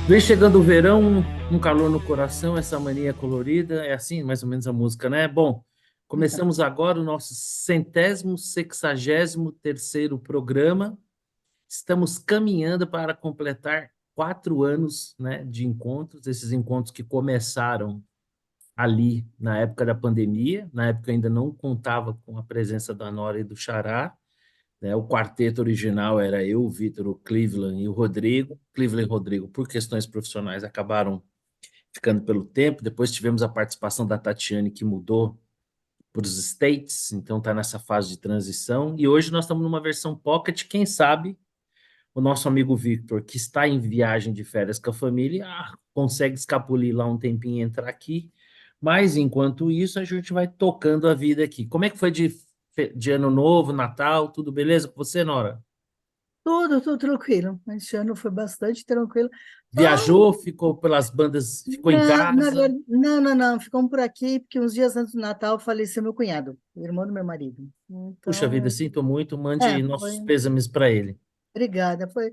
Vem chegando o verão, um calor no coração, essa mania colorida, é assim mais ou menos a música, né? Bom, começamos agora o nosso 163º programa. Estamos caminhando para completar 4 anos, né, de encontros, esses encontros que começaram ali na época da pandemia, na época ainda não contava com a presença da Nora e do Xará, né? O quarteto original era eu, o Vitor, o Cleveland e o Rodrigo. Cleveland e Rodrigo, por questões profissionais, acabaram ficando pelo tempo. Depois tivemos a participação da Tatiane, que mudou para os States, então está nessa fase de transição. E hoje nós estamos numa versão pocket. Quem sabe o nosso amigo Victor, que está em viagem de férias com a família, consegue escapulir lá um tempinho e entrar aqui. Mas enquanto isso, a gente vai tocando a vida aqui. Como é que foi de Ano Novo, Natal? Tudo beleza com você, Nora? Tudo tranquilo. Esse ano foi bastante tranquilo. Só, Viajou, ficou pelas bandas, ficou em casa? não. Ficamos por aqui, porque uns dias antes do Natal faleceu meu cunhado, o irmão do meu marido. Puxa vida, Então, sinto muito, mande nossos foi. pêsames para ele. Obrigada. Foi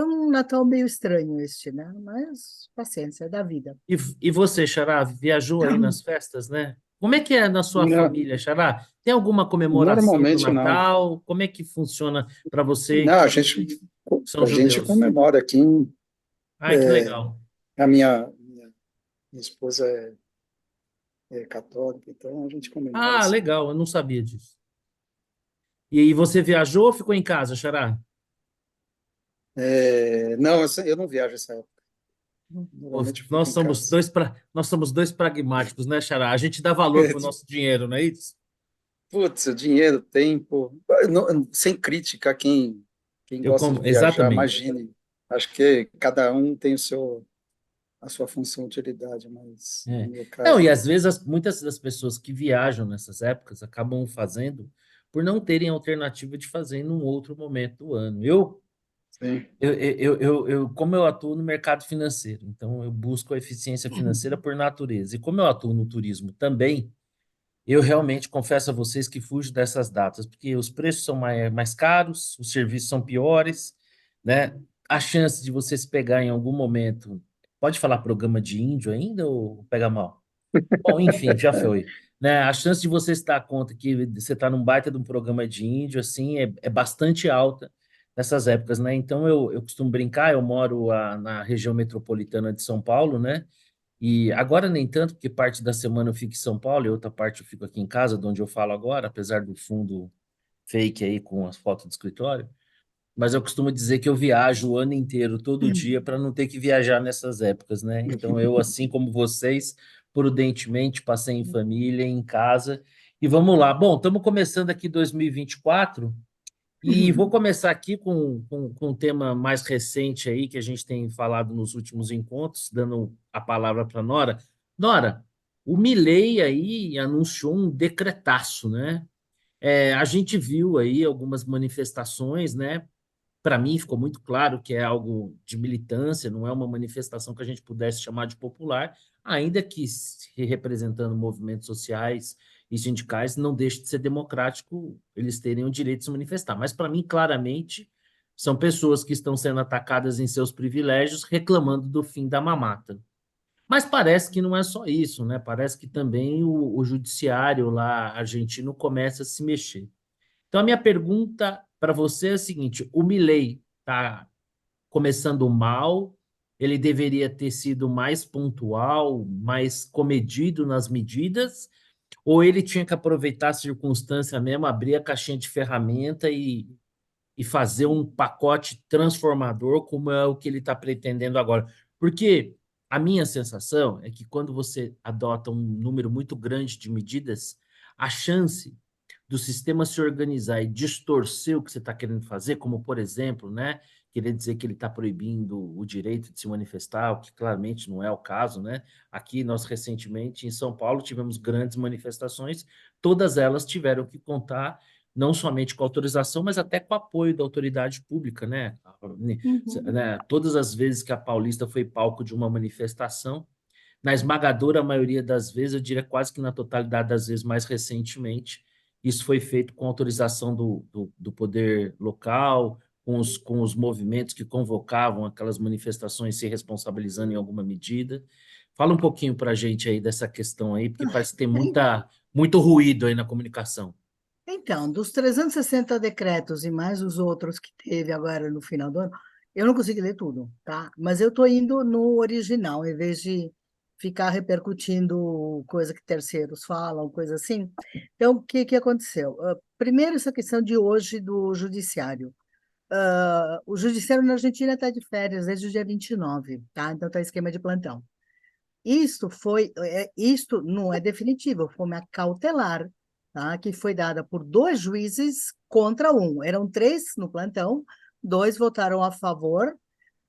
um Natal meio estranho este, né? Mas paciência, é da vida. E você, Xará, viajou aí nas festas, né? Como é que é na sua Não, família, Xará? Tem alguma comemoração do normalmente não. Natal? Como é que funciona para você Não, que são a gente judeus? comemora aqui. Ai, que legal. A minha esposa é católica, então a gente comemora Ah, assim. legal, eu não sabia disso. E aí, você viajou ou ficou em casa, Xará? Não, eu não viajo essa época. Pô, Normalmente eu fico em casa. nós somos dois pragmáticos, né, Xará? A gente dá valor pro nosso dinheiro, não é isso? Putz, o dinheiro, tempo. Sem crítica a quem gosta de viajar, Exatamente. imagine. Acho que cada um tem a sua função e utilidade, mas no É. meu Não, e caso, às vezes muitas das pessoas que viajam nessas épocas acabam fazendo por não terem alternativa de fazer em um outro momento do ano. sim. Como eu atuo no mercado financeiro, então eu busco a eficiência financeira por natureza. E como eu atuo no turismo também, eu realmente confesso a vocês que fujo dessas datas, porque os preços são mais caros, os serviços são piores, né? A chance de você se pegar em algum momento. Pode falar programa de índio ainda ou pega mal? Bom, enfim, já foi. Né? A chance de você se dar conta que você está num baita de um programa de índio, assim, é bastante alta nessas épocas, né? Então, eu costumo brincar, eu moro na região metropolitana de São Paulo, né? E agora nem tanto, porque parte da semana eu fico em São Paulo e outra parte eu fico aqui em casa, de onde eu falo agora, apesar do fundo fake aí com as fotos do escritório. Mas eu costumo dizer que eu viajo o ano inteiro, todo dia, para não ter que viajar nessas épocas, né? Então eu, assim como vocês, prudentemente passei em família, em casa. E vamos lá. Bom, estamos começando aqui 2024 e vou começar aqui com um tema mais recente aí que a gente tem falado nos últimos encontros, dando a palavra para Nora. Nora, o Milei aí anunciou um decretaço, né? A gente viu aí algumas manifestações, né? Para mim ficou muito claro que é algo de militância, não é uma manifestação que a gente pudesse chamar de popular, ainda que se representando movimentos sociais e sindicais, não deixe de ser democrático eles terem o direito de se manifestar. Mas para mim, claramente, são pessoas que estão sendo atacadas em seus privilégios, reclamando do fim da mamata. Mas parece que não é só isso, né? Parece que também o judiciário lá argentino começa a se mexer. Então, a minha pergunta para você é a seguinte: o Milei está começando mal, ele deveria ter sido mais pontual, mais comedido nas medidas, ou ele tinha que aproveitar a circunstância mesmo, abrir a caixinha de ferramenta e fazer um pacote transformador, como é o que ele está pretendendo agora? Porque a minha sensação é que quando você adota um número muito grande de medidas, a chance do sistema se organizar e distorcer o que você está querendo fazer, como, por exemplo, né, querer dizer que ele está proibindo o direito de se manifestar, o que claramente não é o caso, né? Aqui nós recentemente em São Paulo tivemos grandes manifestações, todas elas tiveram que contar não somente com autorização, mas até com apoio da autoridade pública, né? Uhum. Todas as vezes que a Paulista foi palco de uma manifestação, na esmagadora maioria das vezes, eu diria quase que na totalidade das vezes mais recentemente, isso foi feito com autorização do poder local, com os movimentos que convocavam aquelas manifestações, se responsabilizando em alguma medida. Fala um pouquinho para a gente aí dessa questão aí, porque parece que tem muito ruído aí na comunicação. Então, dos 360 decretos e mais os outros que teve agora no final do ano, eu não consegui ler tudo, tá? Mas eu estou indo no original, em vez de ficar repercutindo coisa que terceiros falam, coisa assim. Então, o que aconteceu? Primeiro, essa questão de hoje do judiciário. O judiciário na Argentina está de férias desde o dia 29, tá? Então, está esquema de plantão. Isto não é definitivo, foi uma cautelar, tá? Que foi dada por 2 juízes contra um. Eram 3 no plantão, 2 votaram a favor,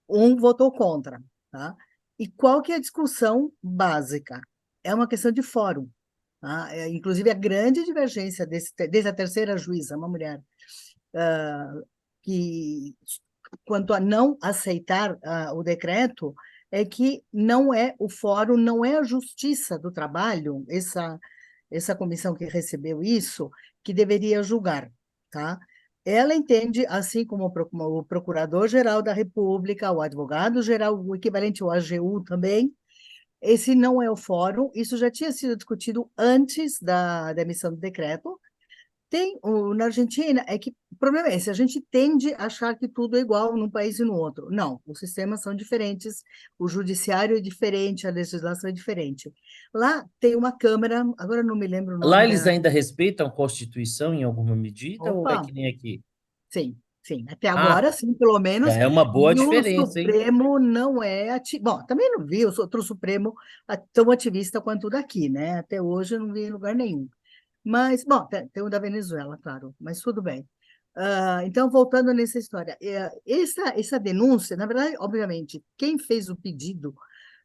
um votou contra, tá? E qual que é a discussão básica? É uma questão de fórum, tá? Inclusive, a grande divergência desde a terceira juíza, uma mulher, que quanto a não aceitar o decreto, é que não é o fórum, não é a Justiça do Trabalho, essa comissão que recebeu isso, que deveria julgar, tá? Ela entende, assim como o Procurador-Geral da República, o Advogado-Geral, o equivalente ao AGU também, esse não é o fórum, isso já tinha sido discutido antes da emissão do decreto. Na Argentina, é que o problema é esse, a gente tende a achar que tudo é igual num país e no outro. Não, os sistemas são diferentes, o judiciário é diferente, a legislação é diferente. Lá tem uma Câmara, agora não me lembro o Lá nome eles ainda respeitam a Constituição em alguma medida ou é Opa, que nem aqui? sim, sim. Até Ah, agora, sim, pelo já menos. é uma boa E o diferença, hein? Supremo não é ativo. Bom, também não vi o outro Supremo tão ativista quanto o daqui, né? Até hoje eu não vi em lugar nenhum. Mas, bom, tem o da Venezuela, claro, mas tudo bem. Então, voltando nessa história, essa denúncia, na verdade, obviamente, quem fez o pedido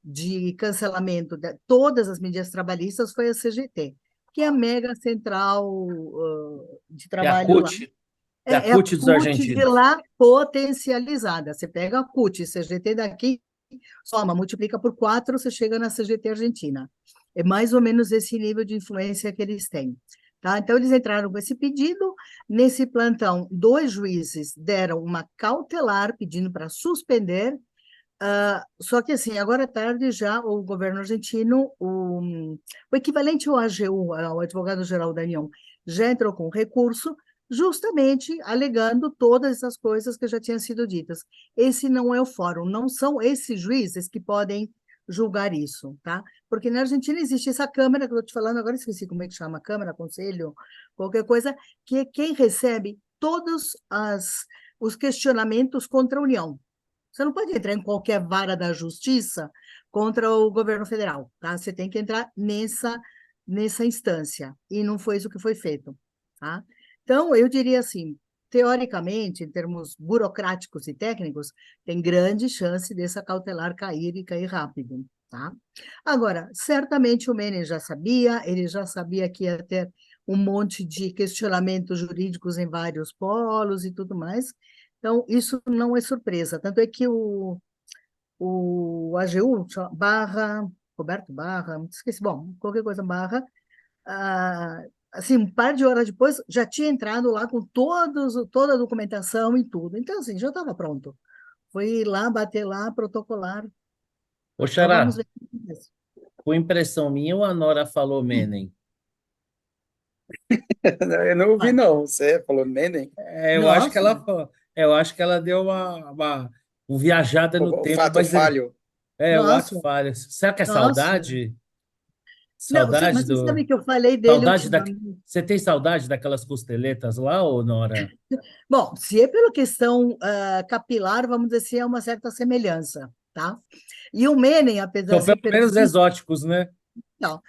de cancelamento de todas as medidas trabalhistas foi a CGT, que é a mega central de É a trabalho lá. CUT, é a É a CUT dos CUT de argentinos. lá potencializada. Você pega a CUT, CGT daqui, soma, multiplica por 4, você chega na CGT Argentina. É mais ou menos esse nível de influência que eles têm. Tá? Então, eles entraram com esse pedido. Nesse plantão, 2 juízes deram uma cautelar pedindo para suspender. Só que, assim, agora à tarde já o governo argentino, o equivalente ao AGU, ao advogado-geral da União, já entrou com recurso, justamente alegando todas essas coisas que já tinham sido ditas. Esse não é o fórum, não são esses juízes que podem julgar isso, tá? Porque na Argentina existe essa Câmara, que eu estou te falando, agora esqueci como é que chama, Câmara, Conselho, qualquer coisa, que é quem recebe todos os questionamentos contra a União. Você não pode entrar em qualquer vara da justiça contra o governo federal, tá? Você tem que entrar nessa instância, e não foi isso que foi feito, tá? Então, eu diria assim, teoricamente, em termos burocráticos e técnicos, tem grande chance dessa cautelar cair e cair rápido, tá? Agora, certamente o Menem já sabia, ele já sabia que ia ter um monte de questionamentos jurídicos em vários polos e tudo mais, então, isso não é surpresa. Tanto é que o AGU, Barra, Roberto Barra, esqueci, bom, qualquer coisa Barra, ah, assim, um par de horas depois, já tinha entrado lá com toda a documentação e tudo. Então, assim, já estava pronto. Foi lá, bater lá, protocolar. Ô, Então, vamos Xará, ver. por impressão minha, ou a Nora falou Menem? Eu não ouvi, não. Você falou Menem? Eu acho que Nossa, eu acho que ela deu uma viajada no O tempo, fato mas falho. o ato nossa, falha. Será que é nossa. saudade? Não, Saudade mas você sabe do. que eu falei dele Saudade da. ultimamente. Você tem saudade daquelas costeletas lá, ou Nora? Bom, se é pela questão capilar, vamos dizer assim, é uma certa semelhança, tá? E o Menem, apesar São de ser pelo menos peronista, exóticos, né? não.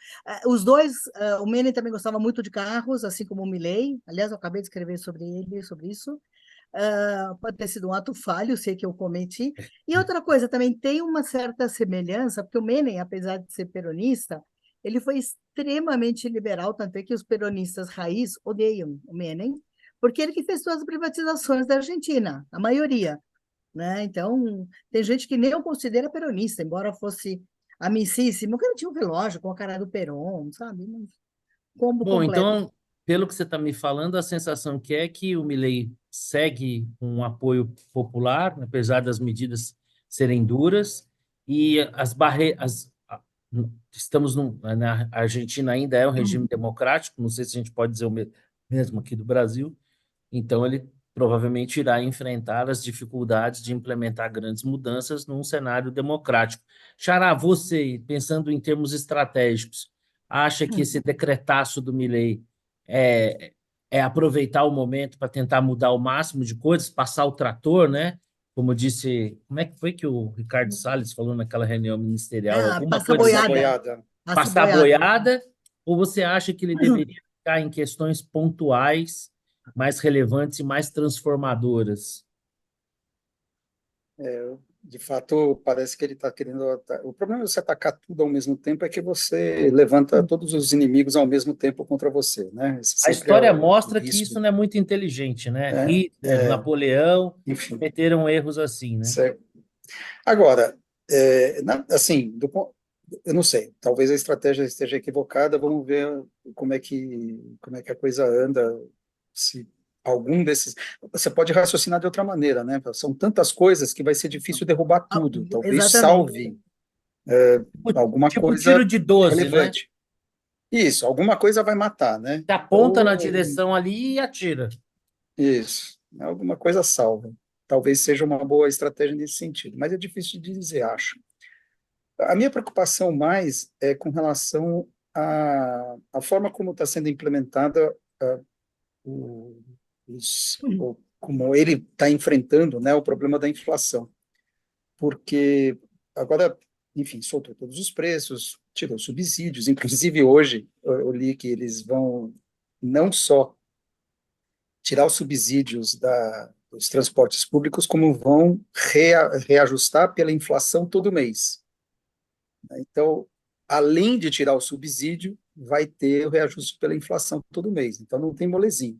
Os dois, o Menem também gostava muito de carros, assim como o Milei. Aliás, eu acabei de escrever sobre ele, sobre isso. Pode ter sido um ato falho, sei que eu cometi. E outra coisa, também tem uma certa semelhança, porque o Menem, apesar de ser peronista, ele foi extremamente liberal, tanto é que os peronistas raiz odeiam o Menem, porque ele que fez todas as privatizações da Argentina, a maioria, né? Então, tem gente que nem o considera peronista, embora fosse amicíssimo, que não tinha um relógio com a cara do Perón, sabe? Um combo Bom, completo. então, pelo que você está me falando, a sensação que é que o Milei segue um apoio popular, apesar das medidas serem duras, e as barreiras. Na Argentina ainda é um regime democrático, não sei se a gente pode dizer o mesmo aqui do Brasil, então ele provavelmente irá enfrentar as dificuldades de implementar grandes mudanças num cenário democrático. Xará, você, pensando em termos estratégicos, acha que esse decretaço do Milei é, é aproveitar o momento para tentar mudar o máximo de coisas, passar o trator, né? Como disse, como é que foi que o Ricardo Salles falou naquela reunião ministerial? Alguma Passa coisa Passar assim, boiada. boiada. Passa passar a boiada. boiada, ou você acha que ele deveria ficar em questões pontuais, mais relevantes e mais transformadoras? De fato, parece que ele está querendo. O problema de você atacar tudo ao mesmo tempo é que você levanta todos os inimigos ao mesmo tempo contra você, né? Esse A sempre é história o mostra que risco. isso não é muito inteligente, né? Né? Hitler, Napoleão Enfim, cometeram erros assim, né? certo. Agora, assim, eu não sei, talvez a estratégia esteja equivocada, vamos ver como é que a coisa anda, se algum desses... Você pode raciocinar de outra maneira, né? São tantas coisas que vai ser difícil derrubar tudo, talvez Exatamente. salve alguma Tipo tiro coisa de 12, né? relevante. Isso, alguma coisa vai matar, né? Você aponta na Ou direção ali e atira. isso, alguma coisa salva. Talvez seja uma boa estratégia nesse sentido, mas é difícil de dizer, acho. A minha preocupação mais é com relação à forma como está sendo implementada o, como ele está enfrentando, né, o problema da inflação. Porque agora, enfim, soltou todos os preços, tirou subsídios, inclusive hoje eu li que eles vão não só tirar os subsídios dos transportes públicos, como vão reajustar pela inflação todo mês. Então, além de tirar o subsídio, vai ter o reajuste pela inflação todo mês. Então, não tem molezinho.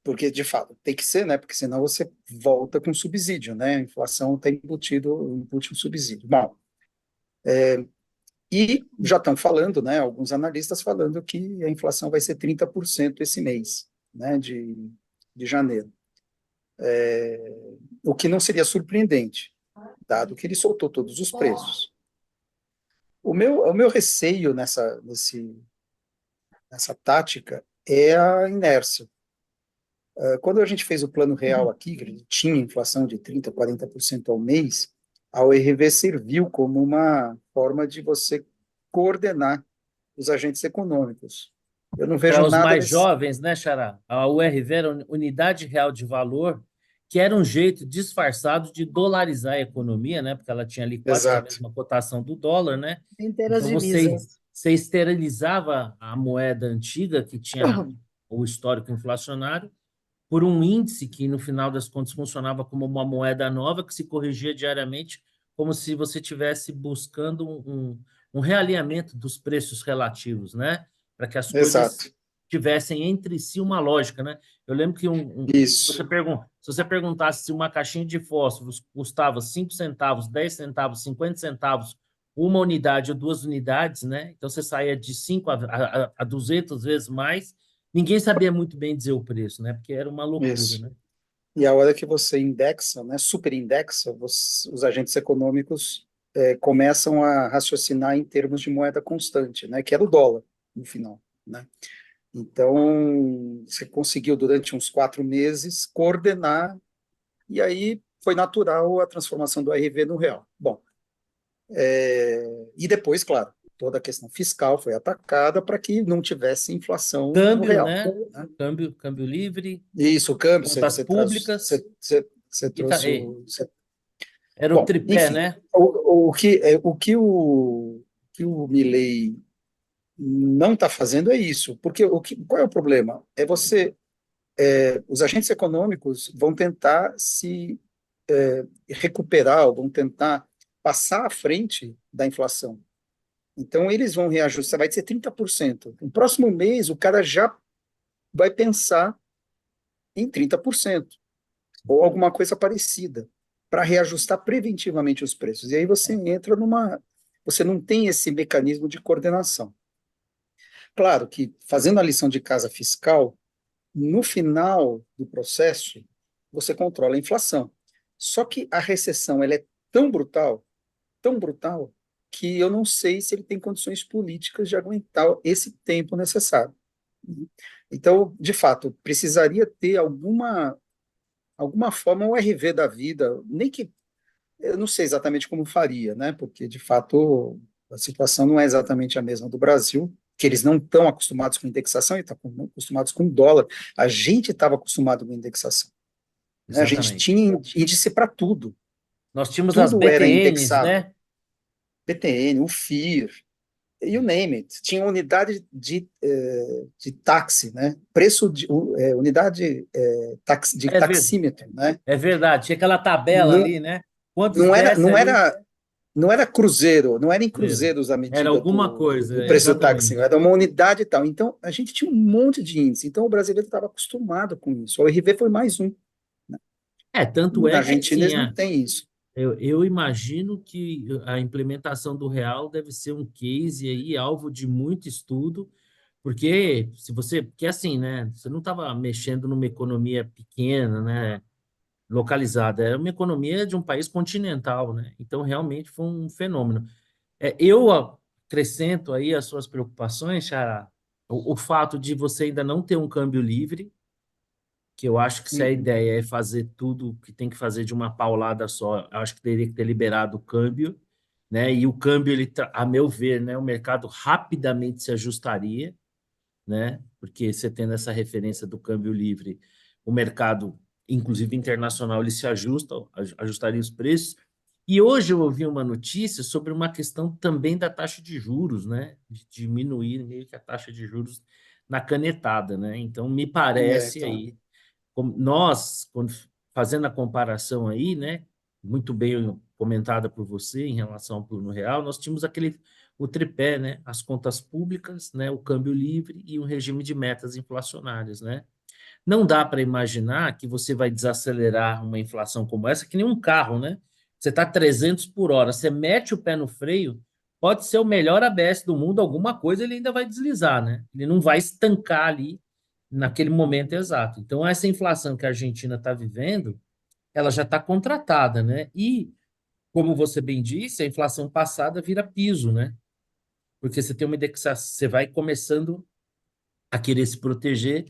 Porque, de fato, tem que ser, né? Porque senão você volta com subsídio, né? A inflação está embute um subsídio. Bom, e já estão falando, né? Alguns analistas falando que a inflação vai ser 30% esse mês, né? De janeiro. O que não seria surpreendente, dado que ele soltou todos os preços. O meu receio nessa tática é a inércia. Quando a gente fez o plano real aqui, que ele tinha inflação de 30%, 40% ao mês, a ORV serviu como uma forma de você coordenar os agentes econômicos. Eu não Para vejo os nada mais nesse... jovens, né, Xará? A URV era Unidade Real de Valor, que era um jeito disfarçado de dolarizar a economia, né? Porque ela tinha ali quase que a Exato. mesma cotação do dólar, né? Inteiras Então divisas. você esterilizava a moeda antiga, que tinha o histórico inflacionário, por um índice que, no final das contas, funcionava como uma moeda nova que se corrigia diariamente, como se você estivesse buscando um realinhamento dos preços relativos, né? Para que as coisas Exato. tivessem entre si uma lógica, né? Eu lembro que Isso. se você perguntasse se uma caixinha de fósforos custava 5 centavos, 10 centavos, 50 centavos, uma unidade ou duas unidades, né? Então você saía de 5 a 200 vezes mais. Ninguém sabia muito bem dizer o preço, né? Porque era uma loucura, Isso. né? E a hora que você indexa, né, superindexa, os agentes econômicos começam a raciocinar em termos de moeda constante, né, que era o dólar, no final, né? Então, você conseguiu, durante uns 4 meses, coordenar, e aí foi natural a transformação do ARV no real. Bom, e depois, claro, toda a questão fiscal foi atacada para que não tivesse inflação no Câmbio, real, né? né? Câmbio livre, Isso, o câmbio, contas públicas, você e trouxe era o Bom, tripé, enfim, né? o que o Milei não está fazendo é isso, porque qual é o problema? Os agentes econômicos vão tentar se recuperar, ou vão tentar passar à frente da inflação. Então, eles vão reajustar, vai ser 30%. No próximo mês, o cara já vai pensar em 30%, ou alguma coisa parecida, para reajustar preventivamente os preços. E aí você entra numa. Você não tem esse mecanismo de coordenação. Claro que, fazendo a lição de casa fiscal, no final do processo, você controla a inflação. Só que a recessão ela é tão brutal, que eu não sei se ele tem condições políticas de aguentar esse tempo necessário. Então, de fato, precisaria ter alguma forma, um RV da vida, nem que eu não sei exatamente como faria, né? Porque, de fato, a situação não é exatamente a mesma do Brasil, que eles não estão acostumados com indexação e estão acostumados com dólar. A gente estava acostumado com indexação, né? A gente Exatamente. tinha índice para tudo. Nós tínhamos as Tudo era BTNs, indexado. né? PTN, o FIR, you name it. Tinha unidade de táxi, né? Preço de unidade de É, ver- taxímetro, né? é verdade. Tinha aquela tabela Não, ali, né? Quantos não era, desce não ali? era, não era cruzeiro, não era em Era cruzeiros a Era medida alguma do coisa, preço do táxi, exatamente. era uma unidade e tal. Então, a gente tinha um monte de índice. Então, o brasileiro estava acostumado com isso. O RV foi mais um, né? Tanto Na é que Argentina, assim, eles não têm isso. eu imagino que a implementação do real deve ser um case aí, alvo de muito estudo, porque se você, porque assim, né? Você não estava mexendo numa economia pequena, né? Localizada, era uma economia de um país continental, né? Então, realmente foi um fenômeno. Eu acrescento aí as suas preocupações, Xará, o fato de você ainda não ter um câmbio livre, que eu acho que se a Uhum. ideia é fazer tudo que tem que fazer de uma paulada só, eu acho que teria que ter liberado o câmbio, né? E o câmbio, a meu ver, né, o mercado rapidamente se ajustaria, né? Porque você tendo essa referência do câmbio livre, o mercado, inclusive internacional, ele se ajusta, ajustaria os preços. E hoje eu ouvi uma notícia sobre uma questão também da taxa de juros, né? De diminuir meio que a taxa de juros na canetada, né? Então, me parece Então, aí, como nós, fazendo a comparação aí, né? Muito bem comentada por você em relação ao plano real, nós tínhamos o tripé, né? As contas públicas, né? O câmbio livre e um regime de metas inflacionárias, né? Não dá para imaginar que você vai desacelerar uma inflação como essa, que nem um carro, né? Você está 300 por hora, você mete o pé no freio, pode ser o melhor ABS do mundo, alguma coisa ele ainda vai deslizar, né? Ele não vai estancar ali naquele momento exato. Então, essa inflação que a Argentina está vivendo, ela já está contratada, né? E, como você bem disse, a inflação passada vira piso, né? Porque você tem uma indexação, você vai começando a querer se proteger,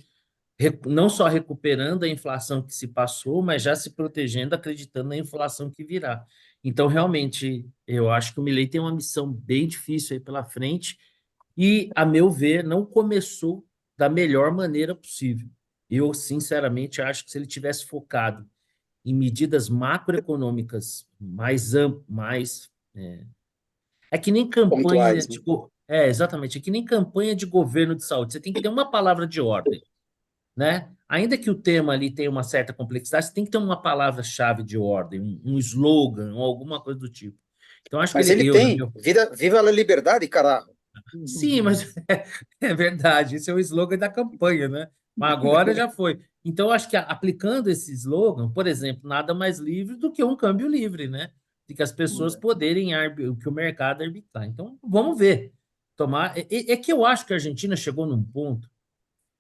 não só recuperando a inflação que se passou, mas já se protegendo, acreditando na inflação que virá. Então, realmente, eu acho que o Milei tem uma missão bem difícil aí pela frente e, a meu ver, não começou da melhor maneira possível. Eu, sinceramente, acho que se ele tivesse focado em medidas macroeconômicas mais amplas, é que nem campanha pontuais, né? de. Exatamente, é que nem campanha de governo de saúde. Você tem que ter uma palavra de ordem, né? Ainda que o tema ali tenha uma certa complexidade, você tem que ter uma palavra-chave de ordem, um slogan ou alguma coisa do tipo. Então, acho que Mas ele na tem. minha. Viva a liberdade, caralho. Sim, mas é verdade, esse é o slogan da campanha, né? Mas agora já foi. Então, acho que aplicando esse slogan, por exemplo, nada mais livre do que um câmbio livre, né? De que as pessoas poderem, que o mercado arbitrar. Então, vamos ver. É que eu acho que a Argentina chegou num ponto,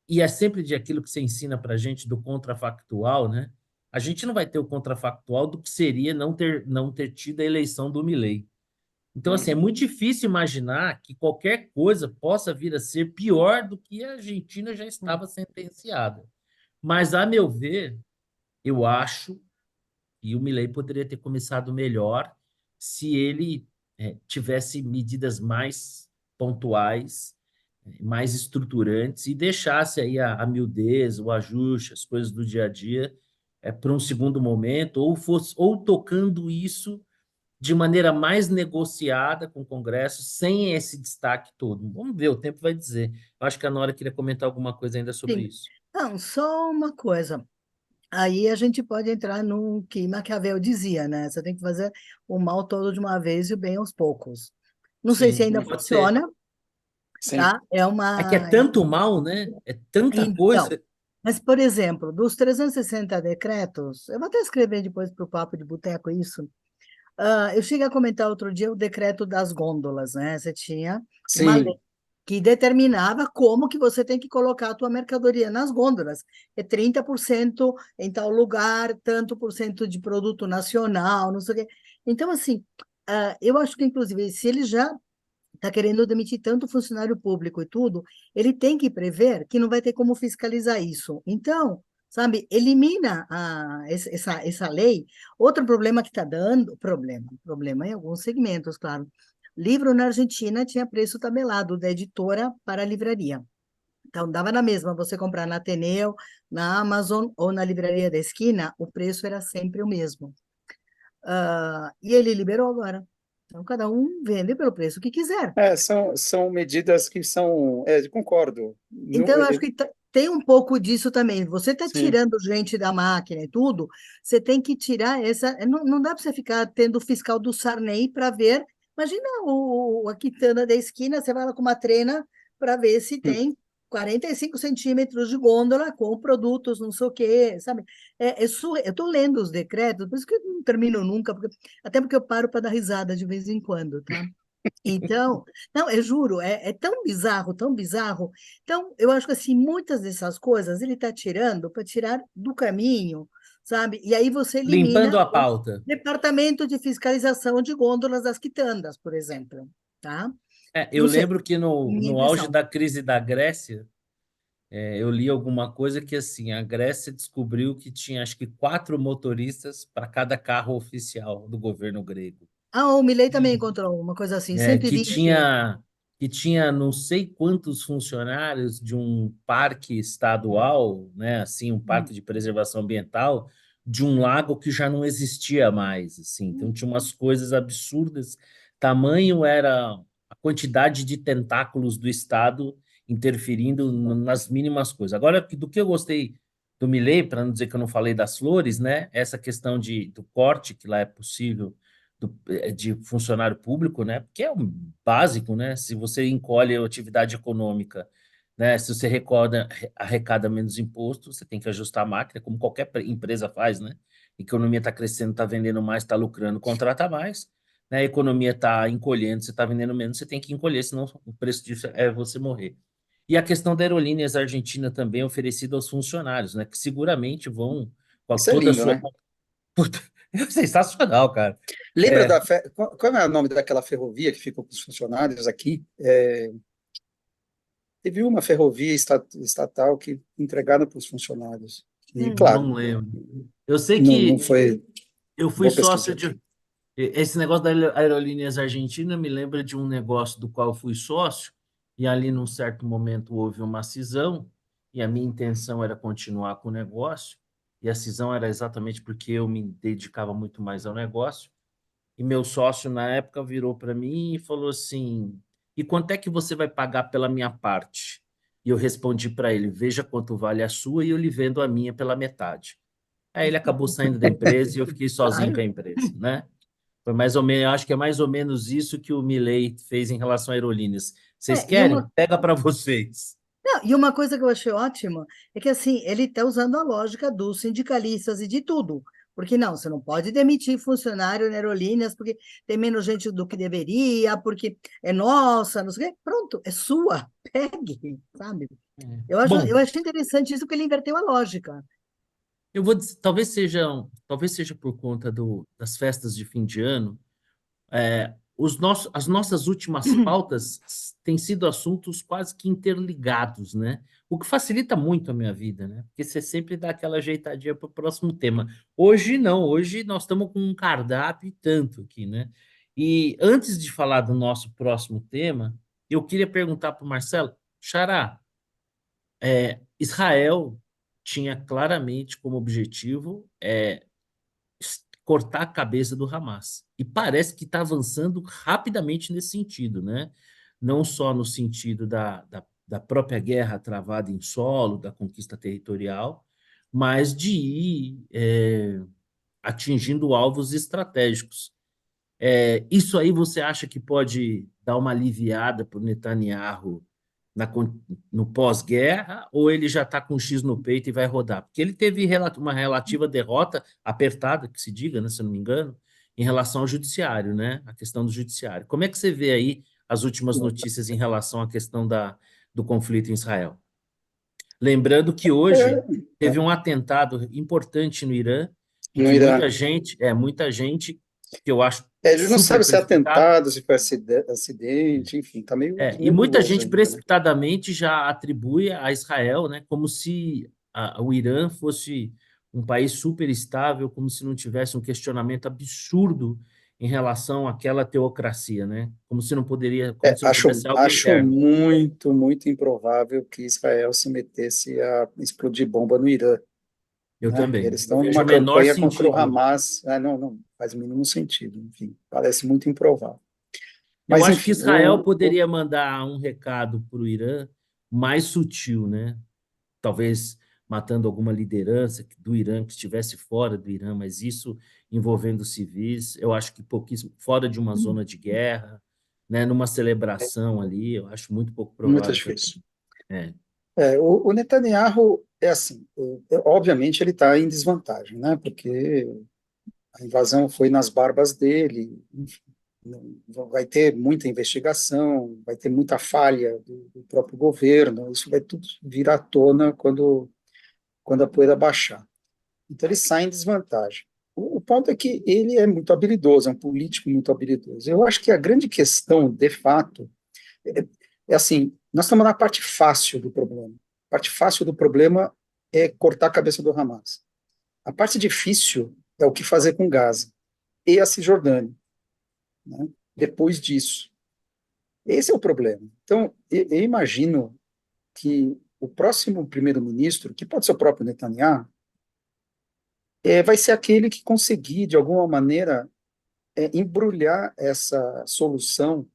e é sempre de aquilo que você ensina para a gente do contrafactual, né? A gente não vai ter o contrafactual do que seria não ter tido a eleição do Milei. Então, assim, é muito difícil imaginar que qualquer coisa possa vir a ser pior do que a Argentina já estava sentenciada. Mas, a meu ver, eu acho que o Milei poderia ter começado melhor se ele tivesse medidas mais pontuais, mais estruturantes e deixasse aí a miudez, o ajuste, as coisas do dia a dia para um segundo momento, ou tocando isso de maneira mais negociada com o Congresso, sem esse destaque todo. Vamos ver, o tempo vai dizer. Eu acho que a Nora queria comentar alguma coisa ainda sobre Sim. isso. Não, só uma coisa. Aí a gente pode entrar num que Maquiavel dizia, né? Você tem que fazer o mal todo de uma vez e o bem aos poucos. Não sei se Sim, ainda pode ser. funciona, Sim. tá? É É que é uma. tanto mal, né? É tanta Então, coisa. mas, por exemplo, dos 360 decretos, eu vou até escrever depois para o Papo de Boteco isso. Eu cheguei a comentar outro dia o decreto das gôndolas, né? Você tinha uma lei Sim. que determinava como que você tem que colocar a tua mercadoria nas gôndolas. É 30% em tal lugar, tanto por cento de produto nacional, não sei o quê. Então, assim, eu acho que, inclusive, se ele já está querendo demitir tanto funcionário público e tudo, ele tem que prever que não vai ter como fiscalizar isso. Então, sabe, elimina essa lei. Outro problema que está dando, problema em alguns segmentos, claro. Livro na Argentina tinha preço tabelado da editora para a livraria. Então, dava na mesma você comprar na Ateneu, na Amazon ou na livraria da esquina, o preço era sempre o mesmo. E ele liberou agora. Então, cada um vende pelo preço que quiser. São medidas que são, concordo. Então, eu acho que tem um pouco disso também. Você está Sim. tirando gente da máquina e tudo, você tem que tirar essa. Não dá para você ficar tendo o fiscal do Sarney para ver. Imagina a quitanda da esquina, você vai lá com uma trena para ver se tem 45 centímetros de gôndola com produtos, não sei o quê, sabe? Eu estou lendo os decretos, por isso que eu não termino nunca, até porque eu paro para dar risada de vez em quando, tá? Então, não, eu juro, é tão bizarro, tão bizarro. Então, eu acho que assim, muitas dessas coisas ele está tirando para tirar do caminho, sabe? E aí você elimina Limpando a o pauta. Departamento de Fiscalização de Gôndolas das Quitandas, por exemplo, tá? Eu Não sei, lembro que minha no auge impressão. da crise da Grécia, eu li alguma coisa que assim, a Grécia descobriu que tinha acho que 4 motoristas para cada carro oficial do governo grego. O Milei também E, encontrou uma coisa assim, é, que 120. tinha que tinha não sei quantos funcionários de um parque estadual, né, assim, um parque de preservação ambiental de um lago que já não existia mais, assim. Então tinha umas coisas absurdas. Tamanho era a quantidade de tentáculos do Estado interferindo nas mínimas coisas. Agora, do que eu gostei do Milei, para não dizer que eu não falei das flores, né, essa questão do corte que lá é possível de funcionário público, né? Porque é um básico, né? Se você encolhe a atividade econômica, né? Se você arrecada menos imposto, você tem que ajustar a máquina, como qualquer empresa faz, né? A economia está crescendo, está vendendo mais, está lucrando, contrata mais. Né? A economia está encolhendo, você está vendendo menos, você tem que encolher, senão o preço disso é você morrer. E a questão da Aerolíneas Argentina também oferecida aos funcionários, né? Que seguramente vão, com Isso é toda a lindo, sua. né? Puta, é sensacional, cara. Lembra É, qual é o nome daquela ferrovia que ficou com os funcionários aqui? Teve uma ferrovia estatal que entregaram para os funcionários. E, claro, não lembro. Eu sei não que foi. eu fui Vou sócio pesquisar de. aqui. Esse negócio da Aerolíneas Argentina me lembra de um negócio do qual eu fui sócio, e ali, num certo momento, houve uma cisão, e a minha intenção era continuar com o negócio, e a cisão era exatamente porque eu me dedicava muito mais ao negócio. E meu sócio, na época, virou para mim e falou assim: E quanto é que você vai pagar pela minha parte? E eu respondi para ele: Veja quanto vale a sua e eu lhe vendo a minha pela metade. Aí ele acabou saindo da empresa e eu fiquei sozinho com Claro. a empresa, né? Foi mais ou menos, acho que é mais ou menos isso que o Milei fez em relação a aerolíneas. Vocês E querem? Pega para vocês. não, e uma coisa que eu achei ótima é que assim, ele está usando a lógica dos sindicalistas e de tudo. Porque não, você não pode demitir funcionário na aerolíneas porque tem menos gente do que deveria, porque é nossa, não sei o quê. Pronto, é sua, pegue, sabe? Eu Bom, achei interessante isso, porque ele inverteu a lógica. eu vou dizer, talvez seja por conta das festas de fim de ano. As nossas últimas pautas têm sido assuntos quase que interligados, né? O que facilita muito a minha vida, né? Porque você sempre dá aquela ajeitadinha para o próximo tema. Hoje não, hoje nós estamos com um cardápio e tanto aqui, né? E antes de falar do nosso próximo tema, eu queria perguntar para o Marcelo, Xará, Israel tinha claramente como objetivo cortar a cabeça do Hamas. E parece que está avançando rapidamente nesse sentido, né? Não só no sentido da própria guerra travada em solo, da conquista territorial, mas de ir atingindo alvos estratégicos. Isso aí você acha que pode dar uma aliviada para o Netanyahu no pós-guerra, ou ele já está com um X no peito e vai rodar? Porque ele teve uma relativa derrota, apertada, que se diga, né, se eu não me engano, em relação ao judiciário, né? A questão do judiciário. Como é que você vê aí as últimas notícias em relação à questão do conflito em Israel. Lembrando que hoje É, teve um atentado importante no Irã e no que Irã. Muita gente que eu acho A gente não super sabe se é precipitada, atentado, se foi acidente, enfim, tá e meio muita nebuloso gente ainda, né? precipitadamente já atribui a Israel, né, como se o Irã fosse um país super estável, como se não tivesse um questionamento absurdo em relação àquela teocracia, né? Como se não poderia, como se não Acho, tivesse algo acho interno. muito, muito improvável que Israel se metesse a explodir bomba no Irã, Eu né? também. Eles Eu estão vejo numa o menor campanha contra o sentido. Hamas. Não, não, faz o mínimo sentido, enfim, parece muito improvável. Eu Mas, acho que enfim, Israel poderia mandar um recado para o Irã mais sutil, né? Talvez matando alguma liderança do Irã que estivesse fora do Irã, mas isso envolvendo civis, eu acho que pouquíssimo, fora de uma zona de guerra, né? Numa celebração ali, eu acho muito pouco muito provável que difícil. é. O Netanyahu é assim, obviamente ele está em desvantagem, né? Porque a invasão foi nas barbas dele, enfim, vai ter muita investigação, vai ter muita falha do próprio governo, isso vai tudo vir à tona quando a poeira baixar. Então ele sai em desvantagem. O ponto é que ele é muito habilidoso, é um político muito habilidoso. Eu acho que a grande questão, de fato, é, é assim, nós estamos na parte fácil do problema. A parte fácil do problema é cortar a cabeça do Hamas. A parte difícil é o que fazer com Gaza e a Cisjordânia, né? Depois disso. Esse é o problema. Então, eu imagino que o próximo primeiro-ministro, que pode ser o próprio Netanyahu, vai ser aquele que conseguir, de alguma maneira, embrulhar essa solução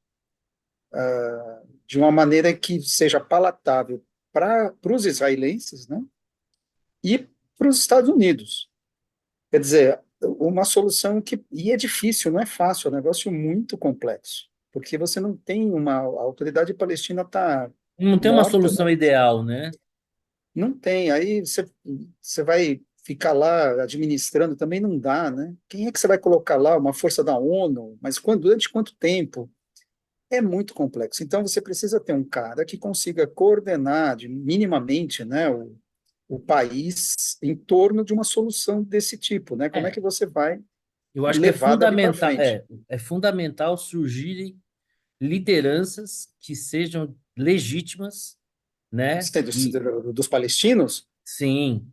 de uma maneira que seja palatável para os israelenses, né, e para os Estados Unidos. Quer dizer, uma solução que. E é difícil, não é fácil, é um negócio muito complexo, porque você não tem uma. A autoridade palestina está Não tem uma morta, né? solução ideal, né? Não tem. Aí você vai ficar lá administrando, também não dá, né? Quem é que você vai colocar lá? Uma força da ONU? Mas durante quanto tempo? É muito complexo. Então, você precisa ter um cara que consiga coordenar minimamente, né, o país em torno de uma solução desse tipo, né? Como é É, que você vai eu acho que levar dali para frente? é fundamental surgirem lideranças que sejam legítimas, né? Você tem E dos palestinos? sim,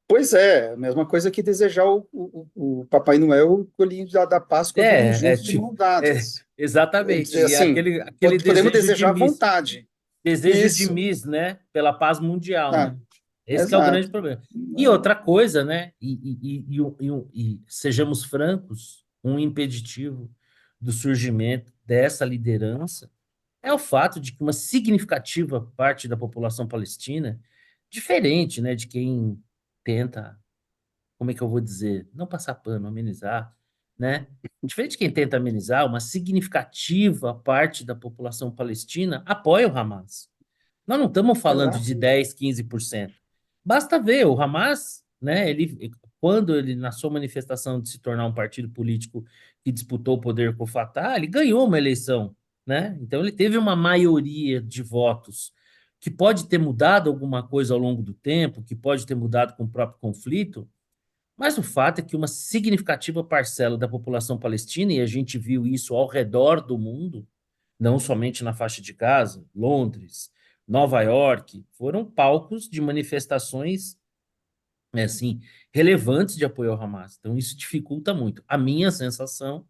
Pois é, a mesma coisa que desejar o Papai Noel o coelhinho da Páscoa virem juntos de tipo, mãos dadas. exatamente. E Assim, aquele podemos desejar à vontade. desejo de Isso. Miss, né? Pela paz mundial, Ah, né? Esse que é o grande exato. problema. E outra coisa, né? E sejamos francos, um impeditivo do surgimento dessa liderança é o fato de que uma significativa parte da população palestina, diferente, né, de quem tenta, como é que eu vou dizer, não passar pano, amenizar, né? Diferente de quem tenta amenizar, uma significativa parte da população palestina apoia o Hamas. Nós não estamos falando Exato. de 10, 15%. Basta ver, o Hamas, né, quando ele, na sua manifestação de se tornar um partido político que disputou o poder com o Fatah, ele ganhou uma eleição, né? Então ele teve uma maioria de votos que pode ter mudado alguma coisa ao longo do tempo, que pode ter mudado com o próprio conflito, mas o fato é que uma significativa parcela da população palestina, e a gente viu isso ao redor do mundo, não somente na faixa de Gaza, Londres, Nova York, foram palcos de manifestações assim relevantes de apoio ao Hamas. Então isso dificulta muito. A minha sensação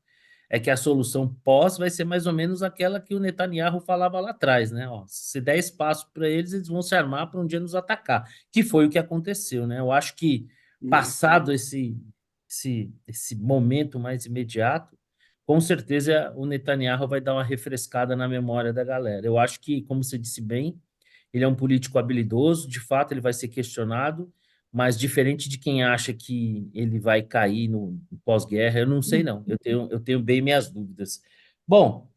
é que a solução pós vai ser mais ou menos aquela que o Netanyahu falava lá atrás, né? Ó, se der espaço para eles, eles vão se armar para um dia nos atacar, que foi o que aconteceu, né? Eu acho que passado esse momento mais imediato, com certeza o Netanyahu vai dar uma refrescada na memória da galera. Eu acho que, como você disse bem, ele é um político habilidoso, de fato ele vai ser questionado, mas diferente de quem acha que ele vai cair no pós-guerra, eu não sei não, eu tenho bem minhas dúvidas. Bom,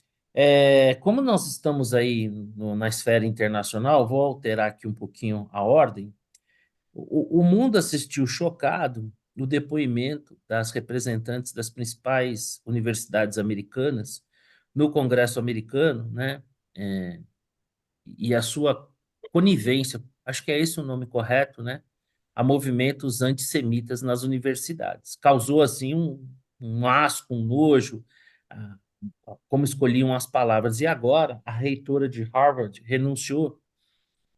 como nós estamos aí na esfera internacional, vou alterar aqui um pouquinho a ordem. O mundo assistiu chocado o depoimento das representantes das principais universidades americanas no Congresso americano, né? É, e a sua conivência, acho que é esse o nome correto, né? A movimentos antissemitas nas universidades. Causou, assim, um asco, um nojo, ah, como escolhiam as palavras. E agora, a reitora de Harvard renunciou,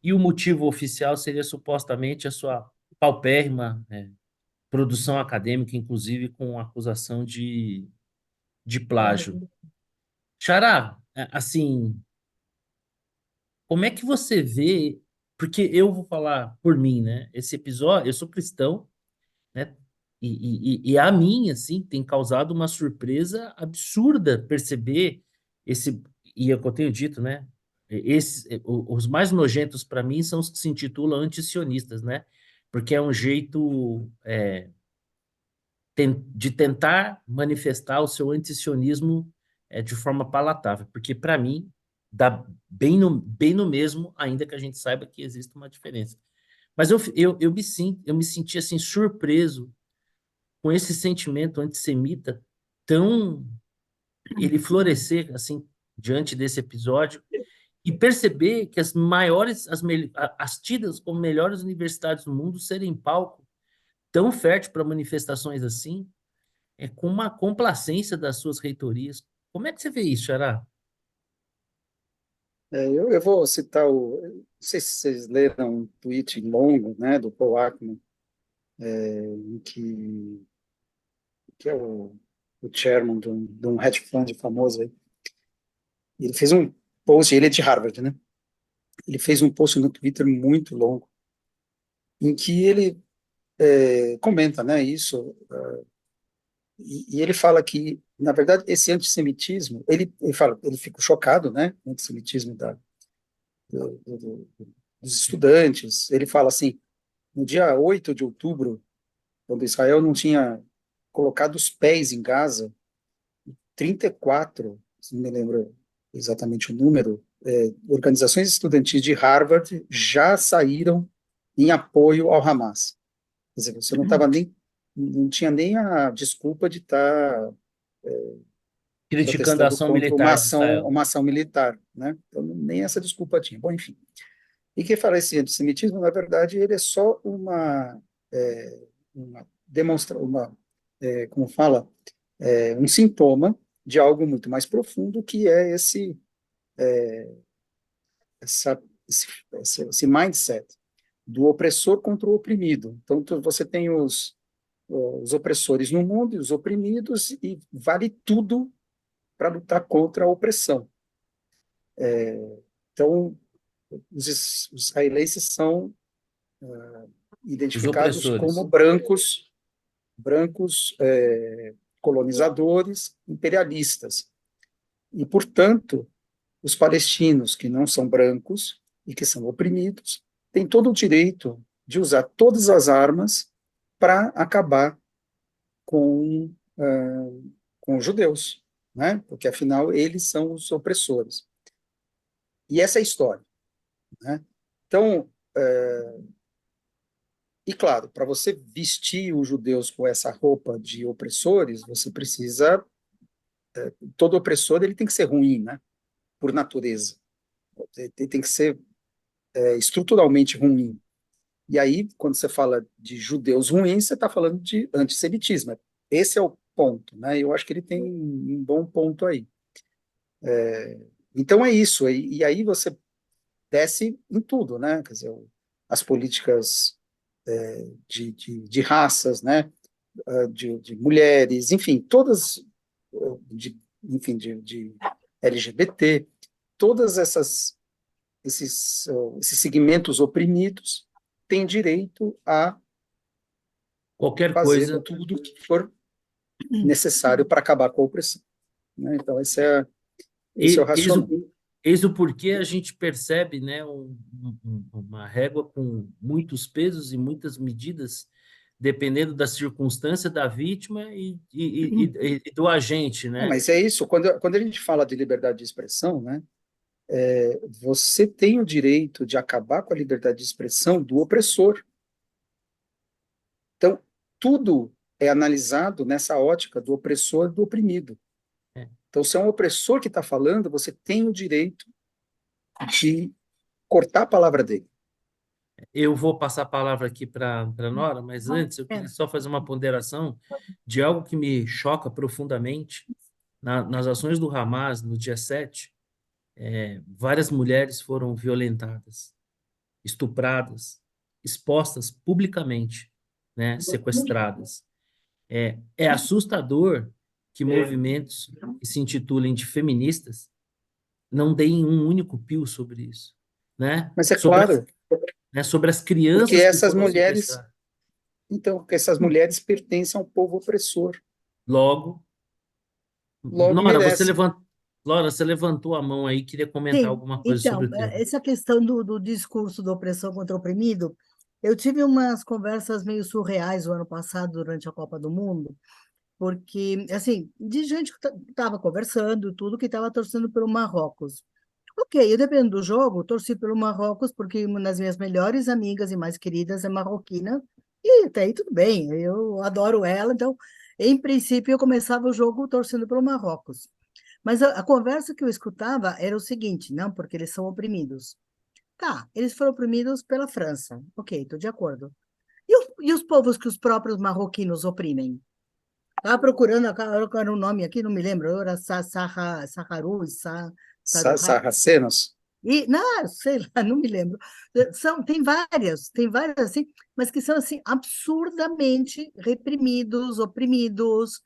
e o motivo oficial seria supostamente a sua paupérrima, produção acadêmica, inclusive com acusação de plágio. Xará, assim, como é que você vê? Porque eu vou falar por mim, né? Esse episódio, eu sou cristão, né? E a mim, assim, tem causado uma surpresa absurda perceber esse, e é o que eu tenho dito, né? Os mais nojentos para mim são os que se intitulam antisionistas, né? Porque é um jeito de tentar manifestar o seu antisionismo de forma palatável, porque para mim dá bem no mesmo, ainda que a gente saiba que existe uma diferença. Mas eu me senti assim surpreso com esse sentimento antissemita tão ele florescer assim diante desse episódio e perceber que as maiores as tidas como melhores universidades do mundo serem palco tão fértil para manifestações assim, com uma complacência das suas reitorias. Como é que você vê isso, Xará? Eu vou citar não sei se vocês leram um tweet longo, né, do Paul Ackman, em que é o chairman de um hedge fund famoso aí. Ele fez um post, ele é de Harvard, né? Ele fez um post no Twitter muito longo, em que ele comenta, né, isso, e ele fala que, na verdade, esse antissemitismo, ele fala, ele fica chocado, né, com o antissemitismo dos estudantes. Ele fala assim, no dia 8 de outubro, quando Israel não tinha colocado os pés em Gaza, 34, se não me lembro exatamente o número, organizações estudantis de Harvard já saíram em apoio ao Hamas. Quer dizer, você não tinha nem a desculpa de estar Criticando a protestando ação contra militar de Israel. uma ação militar, né? Então, nem essa desculpa tinha. Bom, enfim. E quem fala esse antissemitismo, na verdade, ele é só uma demonstra, como fala, um sintoma de algo muito mais profundo, que é essa, esse mindset do opressor contra o oprimido. Então, você tem os opressores no mundo e os oprimidos, e vale tudo para lutar contra a opressão. Então, os israelenses são Os identificados como opressores. brancos colonizadores, imperialistas. E, portanto, os palestinos, que não são brancos e que são oprimidos, têm todo o direito de usar todas as armas para acabar com, com os judeus, né? Porque, afinal, eles são os opressores. E essa é a história, né? Então, e claro, para você vestir os judeus com essa roupa de opressores, você precisa, todo opressor ele tem que ser ruim, né? Por natureza. Ele tem que ser estruturalmente ruim. E aí, quando você fala de judeus ruins, você está falando de antissemitismo. Esse é o ponto, né? Eu acho que ele tem um bom ponto aí. Então é isso. E aí você desce em tudo, né? Quer dizer, as políticas de raças, né? De mulheres, enfim, todas, enfim, de LGBT, todas esses segmentos oprimidos têm direito a Qualquer fazer coisa. tudo o que for necessário para acabar com a opressão, né? Então, esse é o Eis racional. eis o porquê a gente percebe, né, uma régua com muitos pesos e muitas medidas, dependendo da circunstância da vítima e do agente, Não, né? mas é isso, quando a gente fala de liberdade de expressão, né, você tem o direito de acabar com a liberdade de expressão do opressor. Então, tudo é analisado nessa ótica do opressor e do oprimido. Então, se é um opressor que está falando, você tem o direito de cortar a palavra dele. Eu vou passar a palavra aqui para Nora, mas antes eu É. queria só fazer uma ponderação de algo que me choca profundamente. Nas ações do Hamas, no dia 7, várias mulheres foram violentadas, estupradas, expostas publicamente, né, sequestradas. É assustador que movimentos que se intitulem de feministas não deem um único pio sobre isso, né? Mas é claro, Sobre as porque crianças que essas foram mulheres, sequestradas. então, porque essas mulheres pertencem ao povo opressor, Logo, logo Nora, merecem. Você levantou a mão aí, queria comentar Sim, alguma coisa sobre então, o tema. essa questão do discurso da opressão contra o oprimido, eu tive umas conversas meio surreais o ano passado, durante a Copa do Mundo, porque, assim, de gente que estava conversando, tudo, que estava torcendo pelo Marrocos. Ok, eu dependo do jogo, torci pelo Marrocos, porque uma das minhas melhores amigas e mais queridas é marroquina, e até aí tudo bem, eu adoro ela, então, em princípio, eu começava o jogo torcendo pelo Marrocos. Mas a conversa que eu escutava era o seguinte, não, porque eles são oprimidos. Tá, eles foram oprimidos pela França. Ok, estou de acordo. E os povos que os próprios marroquinos oprimem? Estava procurando, era um nome aqui, não me lembro, era Saharu, Saruhai. Sarracenos? E, não, sei lá, não me lembro. Tem várias, assim, mas que são, assim, absurdamente reprimidos, oprimidos,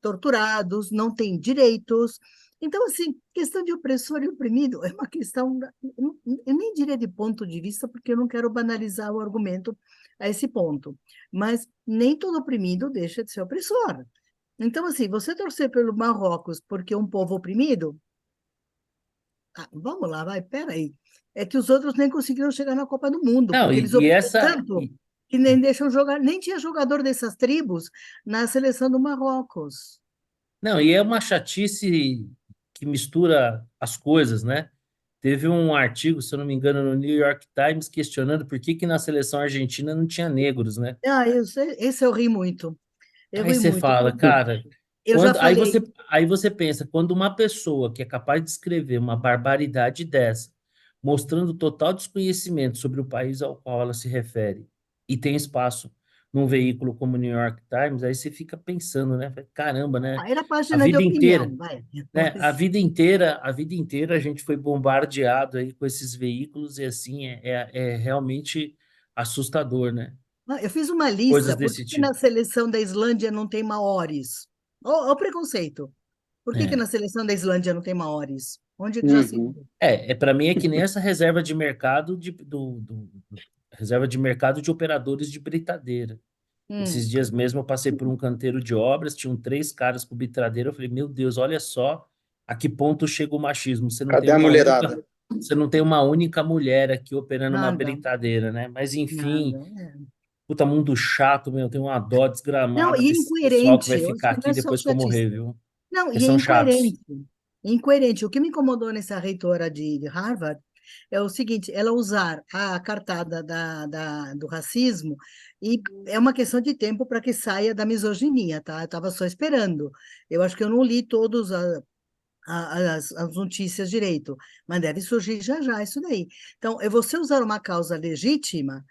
torturados, não têm direitos. Então, assim, questão de opressor e oprimido é uma questão, eu nem diria de ponto de vista, porque eu não quero banalizar o argumento a esse ponto, mas nem todo oprimido deixa de ser opressor. Então, assim, você torcer pelo Marrocos porque é um povo oprimido, vamos lá, vai, peraí. É que os outros nem conseguiram chegar na Copa do Mundo, Não, porque e, eles e oprimem essa. tanto que nem deixam jogar, nem tinha jogador dessas tribos na seleção do Marrocos. Não, e é uma chatice que mistura as coisas, né? Teve um artigo, se eu não me engano, no New York Times questionando por que que na seleção argentina não tinha negros, né? Esse eu ri muito. Eu Aí ri você muito. fala, cara, Eu já aí falei, você pensa, quando uma pessoa que é capaz de escrever uma barbaridade dessa, mostrando total desconhecimento sobre o país ao qual ela se refere, e tem espaço num veículo como o New York Times, aí você fica pensando, né? Caramba, né? era A página de vida inteira, opinião, vai. né? Mas, A vida inteira a gente foi bombardeado aí com esses veículos e assim é realmente assustador, né? eu fiz uma Coisas lista, por desse que que na tipo. seleção da Islândia não tem maoris? Olha o preconceito. Por que que É. na seleção da Islândia não tem maoris? Onde que já se Uhum. viu? Para mim é que nem essa reserva de mercado reserva de mercado de operadores de britadeira. Esses Hum. dias mesmo eu passei por um canteiro de obras, tinham três caras com britadeira, eu falei, meu Deus, olha só a que ponto chega o machismo. Cadê a mulherada? Você não tem uma única mulher aqui operando uma Nada, britadeira, né? Mas enfim, nada. É. puta mundo chato, meu, eu tenho uma dó Não, desgramada e é desse pessoal que vai incoerente, eu acho ficar que não aqui é só depois que eu chatice. morrer, viu? Não, Porque e é são chatos. incoerente. Incoerente. O que me incomodou nessa reitora de Harvard é o seguinte, ela usar a cartada do racismo e é uma questão de tempo para que saia da misoginia, tá? Eu estava só esperando. Eu acho que eu não li todos as notícias direito, mas deve surgir já já isso daí. Então, é você usar uma causa legítima,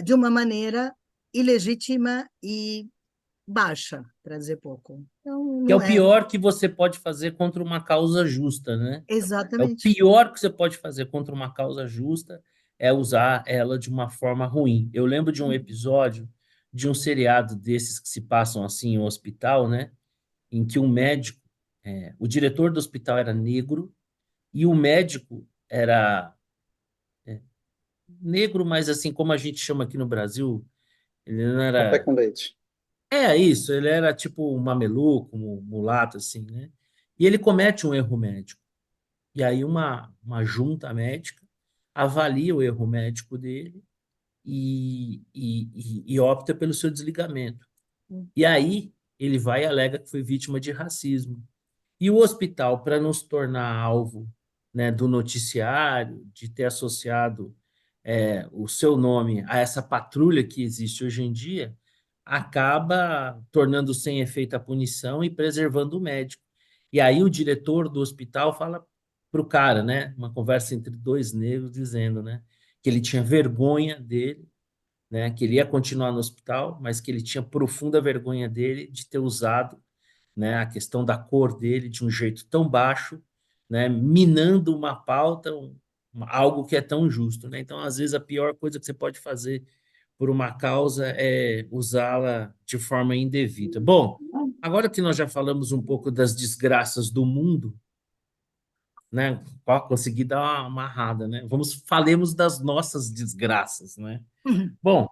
de uma maneira ilegítima e baixa, para dizer pouco. Então, Que é não o é. pior que você pode fazer contra uma causa justa, né? É o Exatamente. pior que você pode fazer contra uma causa justa é usar ela de uma forma ruim. Eu lembro de um episódio de um seriado desses que se passam assim em um hospital, né? Em que um médico, o diretor do hospital era negro e o médico era negro, mas assim como a gente chama aqui no Brasil, ele não Café era. com leite. É isso, ele era tipo um mameluco, um mulato, assim, né? E ele comete um erro médico. E aí uma junta médica avalia o erro médico dele e opta pelo seu desligamento. E aí ele vai e alega que foi vítima de racismo. E o hospital, para não se tornar alvo, né, do noticiário, de ter associado o seu nome a essa patrulha que existe hoje em dia, acaba tornando sem efeito a punição e preservando o médico. E aí o diretor do hospital fala para o cara, né? Uma conversa entre dois negros dizendo, né? Que ele tinha vergonha dele, né? Que ele ia continuar no hospital, mas que ele tinha profunda vergonha dele de ter usado, né? A questão da cor dele de um jeito tão baixo, né? Minando uma pauta, algo que é tão justo, né? Então, às vezes, a pior coisa que você pode fazer por uma causa é usá-la de forma indevida. Bom, agora que nós já falamos um pouco das desgraças do mundo, né? Ó, consegui dar uma amarrada, né? Falemos das nossas desgraças, né? Bom,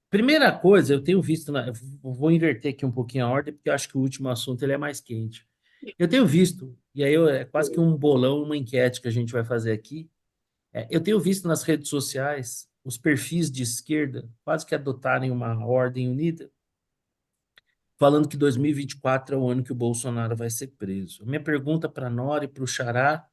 primeira coisa, eu tenho visto, eu vou inverter aqui um pouquinho a ordem, porque eu acho que o último assunto ele é mais quente. Eu tenho visto, e aí é quase que um bolão, uma enquete que a gente vai fazer aqui. Eu tenho visto nas redes sociais os perfis de esquerda quase que adotarem uma ordem unida, falando que 2024 é o ano que o Bolsonaro vai ser preso. Minha pergunta para a Nora e para o Xará: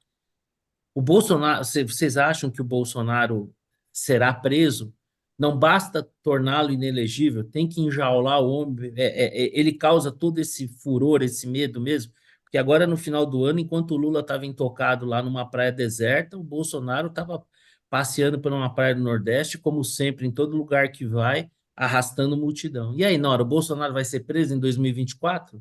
o Bolsonaro, vocês acham que o Bolsonaro será preso? Não basta torná-lo inelegível, tem que enjaular o homem. Ele causa todo esse furor, esse medo mesmo. Porque agora, no final do ano, enquanto o Lula estava intocado lá numa praia deserta, o Bolsonaro estava passeando por uma praia do Nordeste, como sempre, em todo lugar que vai, arrastando multidão. E aí, Nora, o Bolsonaro vai ser preso em 2024?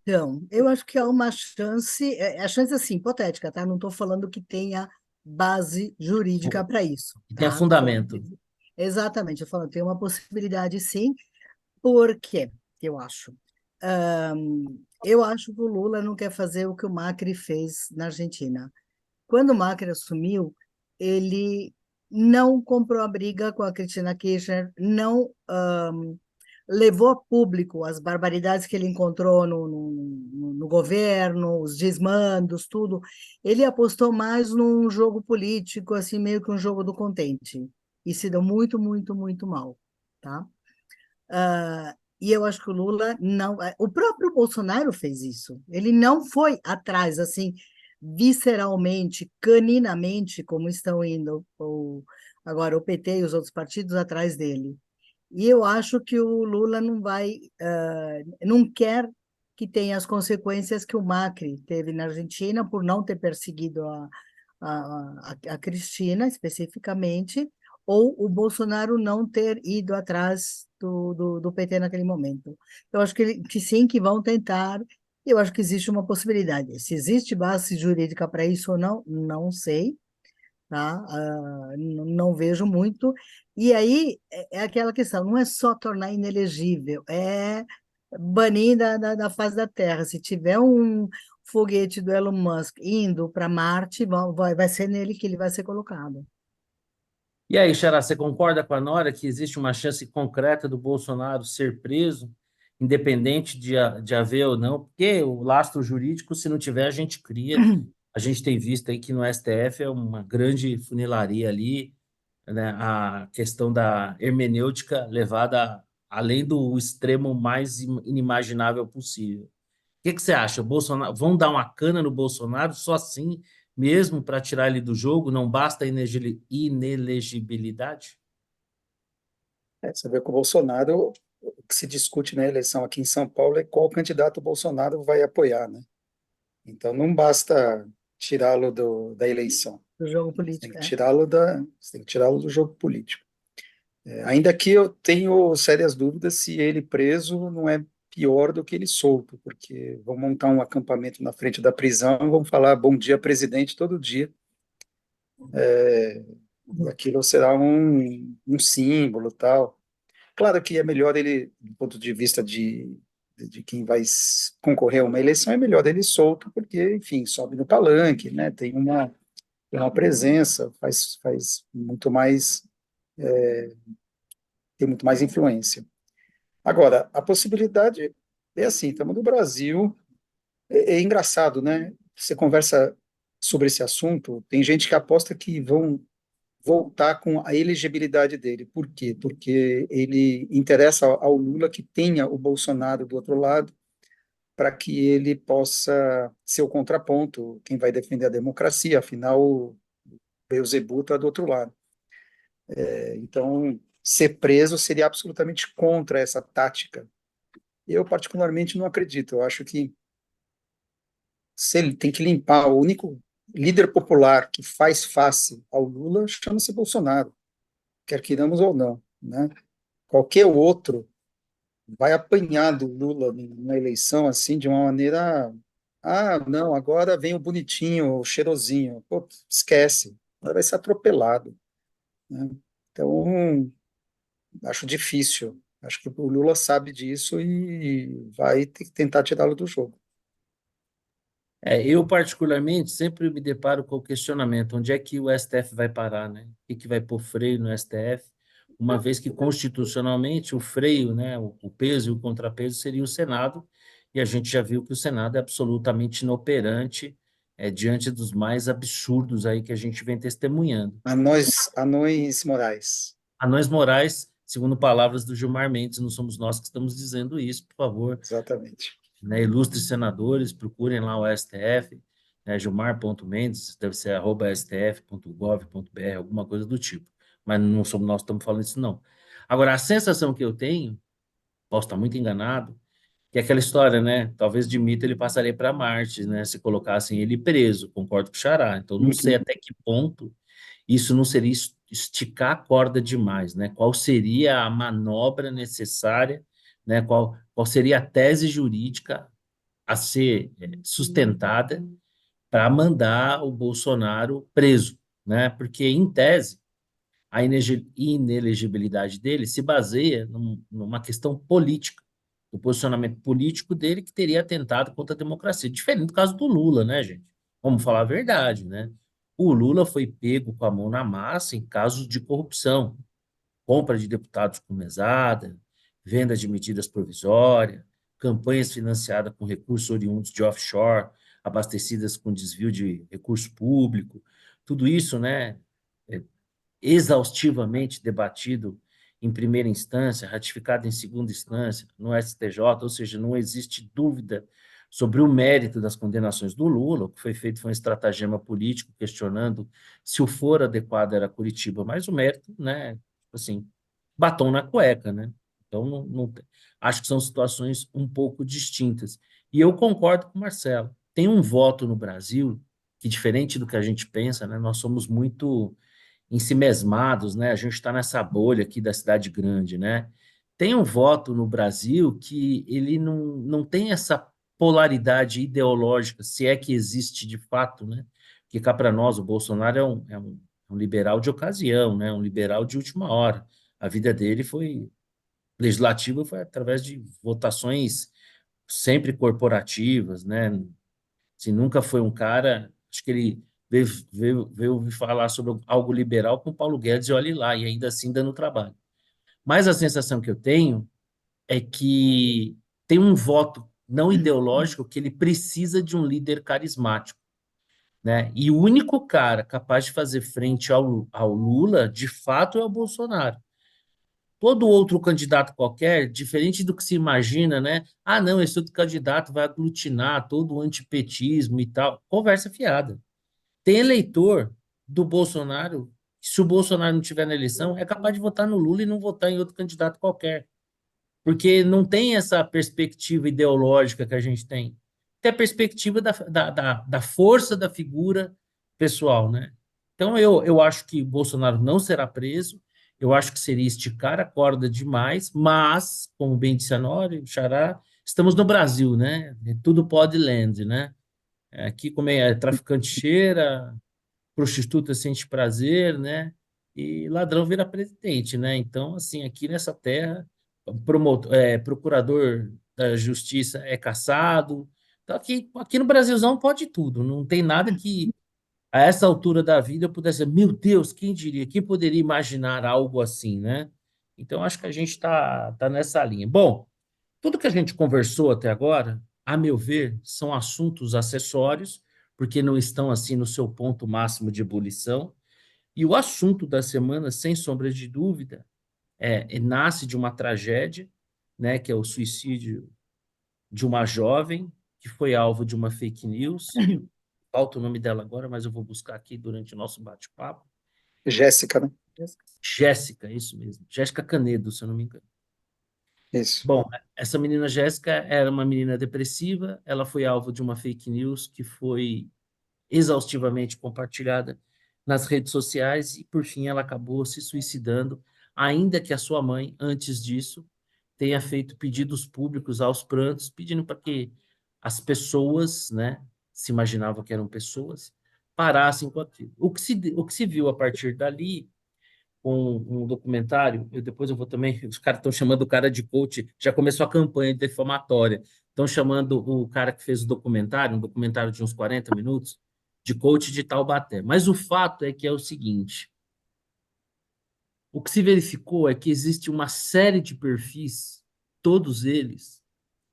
Então, eu acho que há uma chance, a chance assim, hipotética, tá? Não estou falando que tenha base jurídica para isso, Que tenha tá? Tô falando, fundamento. exatamente, eu falo, tem uma possibilidade sim, por quê? Eu acho. Eu acho que o Lula não quer fazer o que o Macri fez na Argentina. Quando o Macri assumiu, ele não comprou a briga com a Cristina Kirchner, não levou a público as barbaridades que ele encontrou no governo, os desmandos, tudo. Ele apostou mais num jogo político, assim, meio que um jogo do contente. E se deu muito, muito, muito mal, tá? E eu acho que o Lula não. O próprio Bolsonaro fez isso. Ele não foi atrás, assim, visceralmente, caninamente, como estão indo agora o PT e os outros partidos atrás dele. E eu acho que o Lula não vai, não quer que tenha as consequências que o Macri teve na Argentina por não ter perseguido a Cristina especificamente, ou o Bolsonaro não ter ido atrás do PT naquele momento. Eu acho que sim, que vão tentar. Eu acho que existe uma possibilidade. Se existe base jurídica para isso ou não, não sei, tá? Não vejo muito. E aí é aquela questão, não é só tornar inelegível, é banir da face da Terra. Se tiver um foguete do Elon Musk indo para Marte, vai ser nele que ele vai ser colocado. E aí, Xará, você concorda com a Nora que existe uma chance concreta do Bolsonaro ser preso, independente de haver ou não? Porque o lastro jurídico, se não tiver, a gente cria. A gente tem visto aí que no STF é uma grande funilaria ali, né? A questão da hermenêutica levada além do extremo mais inimaginável possível. O que você acha? Bolsonaro, vão dar uma cana no Bolsonaro só assim mesmo para tirar ele do jogo? Não basta a inelegibilidade? Você vê que o Bolsonaro, o que se discute na eleição aqui em São Paulo é qual candidato o Bolsonaro vai apoiar, né? Então não basta tirá-lo da eleição, Do jogo você tem político, que é. você tem que tirá-lo do jogo político. Ainda que eu tenho sérias dúvidas se ele preso não é pior do que ele solto, porque vão montar um acampamento na frente da prisão, vão falar bom dia, presidente, todo dia, e aquilo será um símbolo, tal. Claro que é melhor ele, do ponto de vista de quem vai concorrer a uma eleição, é melhor ele solto, porque, enfim, sobe no palanque, né? Tem uma presença, faz muito mais, tem muito mais influência. Agora, a possibilidade é assim, estamos no Brasil, é engraçado, né? Você conversa sobre esse assunto, tem gente que aposta que vão voltar com a elegibilidade dele. Por quê? Porque ele interessa ao Lula que tenha o Bolsonaro do outro lado, para que ele possa ser o contraponto, quem vai defender a democracia, afinal, o Beelzebub está do outro lado. Então, ser preso seria absolutamente contra essa tática Eu, particularmente, não acredito. Eu acho que se ele tem que limpar, o único líder popular que faz face ao Lula chama-se Bolsonaro, quer queiramos ou não, né? Qualquer outro vai apanhar do Lula na eleição assim de uma maneira, ah, não, agora vem o bonitinho, o cheirosinho. Pô, esquece, agora vai ser atropelado, né? Então, acho difícil. Acho que o Lula sabe disso e vai ter que tentar tirá-lo do jogo. Eu, particularmente, sempre me deparo com o questionamento: onde é que o STF vai parar, né? O que que vai pôr freio no STF? Uma vez que, constitucionalmente, o freio, né, o peso e o contrapeso seria o Senado, e a gente já viu que o Senado é absolutamente inoperante, diante dos mais absurdos aí que a gente vem testemunhando. Anões morais. Anões morais, segundo palavras do Gilmar Mendes, não somos nós que estamos dizendo isso, por favor, Exatamente. né, ilustres senadores, procurem lá o STF, né, Gilmar.Mendes, deve ser @stf.gov.br, alguma coisa do tipo. Mas não somos nós que estamos falando isso, não. Agora, a sensação que eu tenho, posso estar muito enganado, que é aquela história, né? Talvez de mito ele passaria para Marte, né? Se colocassem ele preso, concordo com o Xará. Então, não sei Uhum. até que ponto isso não seria esticar a corda demais, né? Qual seria a manobra necessária, né? Qual seria a tese jurídica a ser sustentada para mandar o Bolsonaro preso, né? Porque, em tese, a inelegibilidade dele se baseia numa questão política, do posicionamento político dele que teria atentado contra a democracia. Diferente do caso do Lula, né, gente? Vamos falar a verdade, né? O Lula foi pego com a mão na massa em casos de corrupção, compra de deputados com mesada, venda de medidas provisórias, campanhas financiadas com recursos oriundos de offshore, abastecidas com desvio de recurso público, tudo isso, né, é exaustivamente debatido em primeira instância, ratificado em segunda instância, no STJ, ou seja, não existe dúvida sobre o mérito das condenações do Lula. O que foi feito foi um estratagema político questionando se o foro adequado era Curitiba, mas o mérito, né, assim, batom na cueca, né? Então, acho que são situações um pouco distintas. E eu concordo com o Marcelo. Tem um voto no Brasil que, diferente do que a gente pensa, né, nós somos muito ensimesmados, né? A gente está nessa bolha aqui da cidade grande, né? Tem um voto no Brasil que ele não tem essa polaridade ideológica, se é que existe de fato, né? Porque cá para nós o Bolsonaro é um liberal de ocasião, né? Um liberal de última hora. A vida dele foi legislativa, foi através de votações sempre corporativas, né? Se nunca foi um cara, acho que ele veio ouvir falar sobre algo liberal com Paulo Guedes e olhe lá, e ainda assim dando trabalho. Mas a sensação que eu tenho é que tem um voto não ideológico que ele precisa de um líder carismático, né? E o único cara capaz de fazer frente ao Lula, de fato, é o Bolsonaro. Todo outro candidato qualquer, diferente do que se imagina, né? Ah, não, esse outro candidato vai aglutinar todo o antipetismo e tal. Conversa fiada. Tem eleitor do Bolsonaro, que se o Bolsonaro não estiver na eleição, é capaz de votar no Lula e não votar em outro candidato qualquer. Porque não tem essa perspectiva ideológica que a gente tem. Tem a perspectiva da força da figura pessoal, né? Então, eu acho que Bolsonaro não será preso, eu acho que seria esticar a corda demais, mas, como bem disse a Nora, o Xará, estamos no Brasil, né? Tudo pode land, né? Aqui, como traficante cheira, prostituta sente prazer, né? E ladrão vira presidente, né? Então, assim, aqui nessa terra, procurador da justiça é caçado. Então, aqui no Brasilzão pode tudo. Não tem nada que, a essa altura da vida, eu pudesse dizer, meu Deus, quem diria? Quem poderia imaginar algo assim, né? Então, acho que a gente tá nessa linha. Bom, tudo que a gente conversou até agora, a meu ver, são assuntos acessórios, porque não estão assim no seu ponto máximo de ebulição. E o assunto da semana, sem sombra de dúvida, nasce de uma tragédia, né, que é o suicídio de uma jovem que foi alvo de uma fake news. Falta o nome dela agora, mas eu vou buscar aqui durante o nosso bate-papo. Jéssica, né? Jéssica, isso mesmo. Jéssica Canedo, se eu não me engano. Isso. Bom, essa menina Jéssica era uma menina depressiva, ela foi alvo de uma fake news que foi exaustivamente compartilhada nas redes sociais e, por fim, ela acabou se suicidando, ainda que a sua mãe, antes disso, tenha feito pedidos públicos aos prantos, pedindo para que as pessoas, né, se imaginavam que eram pessoas, parassem com aquilo. O que se viu a partir dali com um documentário, depois eu vou também, os caras estão chamando o cara de coach, já começou a campanha defamatória, estão chamando o cara que fez o documentário, um documentário de uns 40 minutos, de coach de Taubaté. Mas o fato é que é o seguinte, o que se verificou é que existe uma série de perfis, todos eles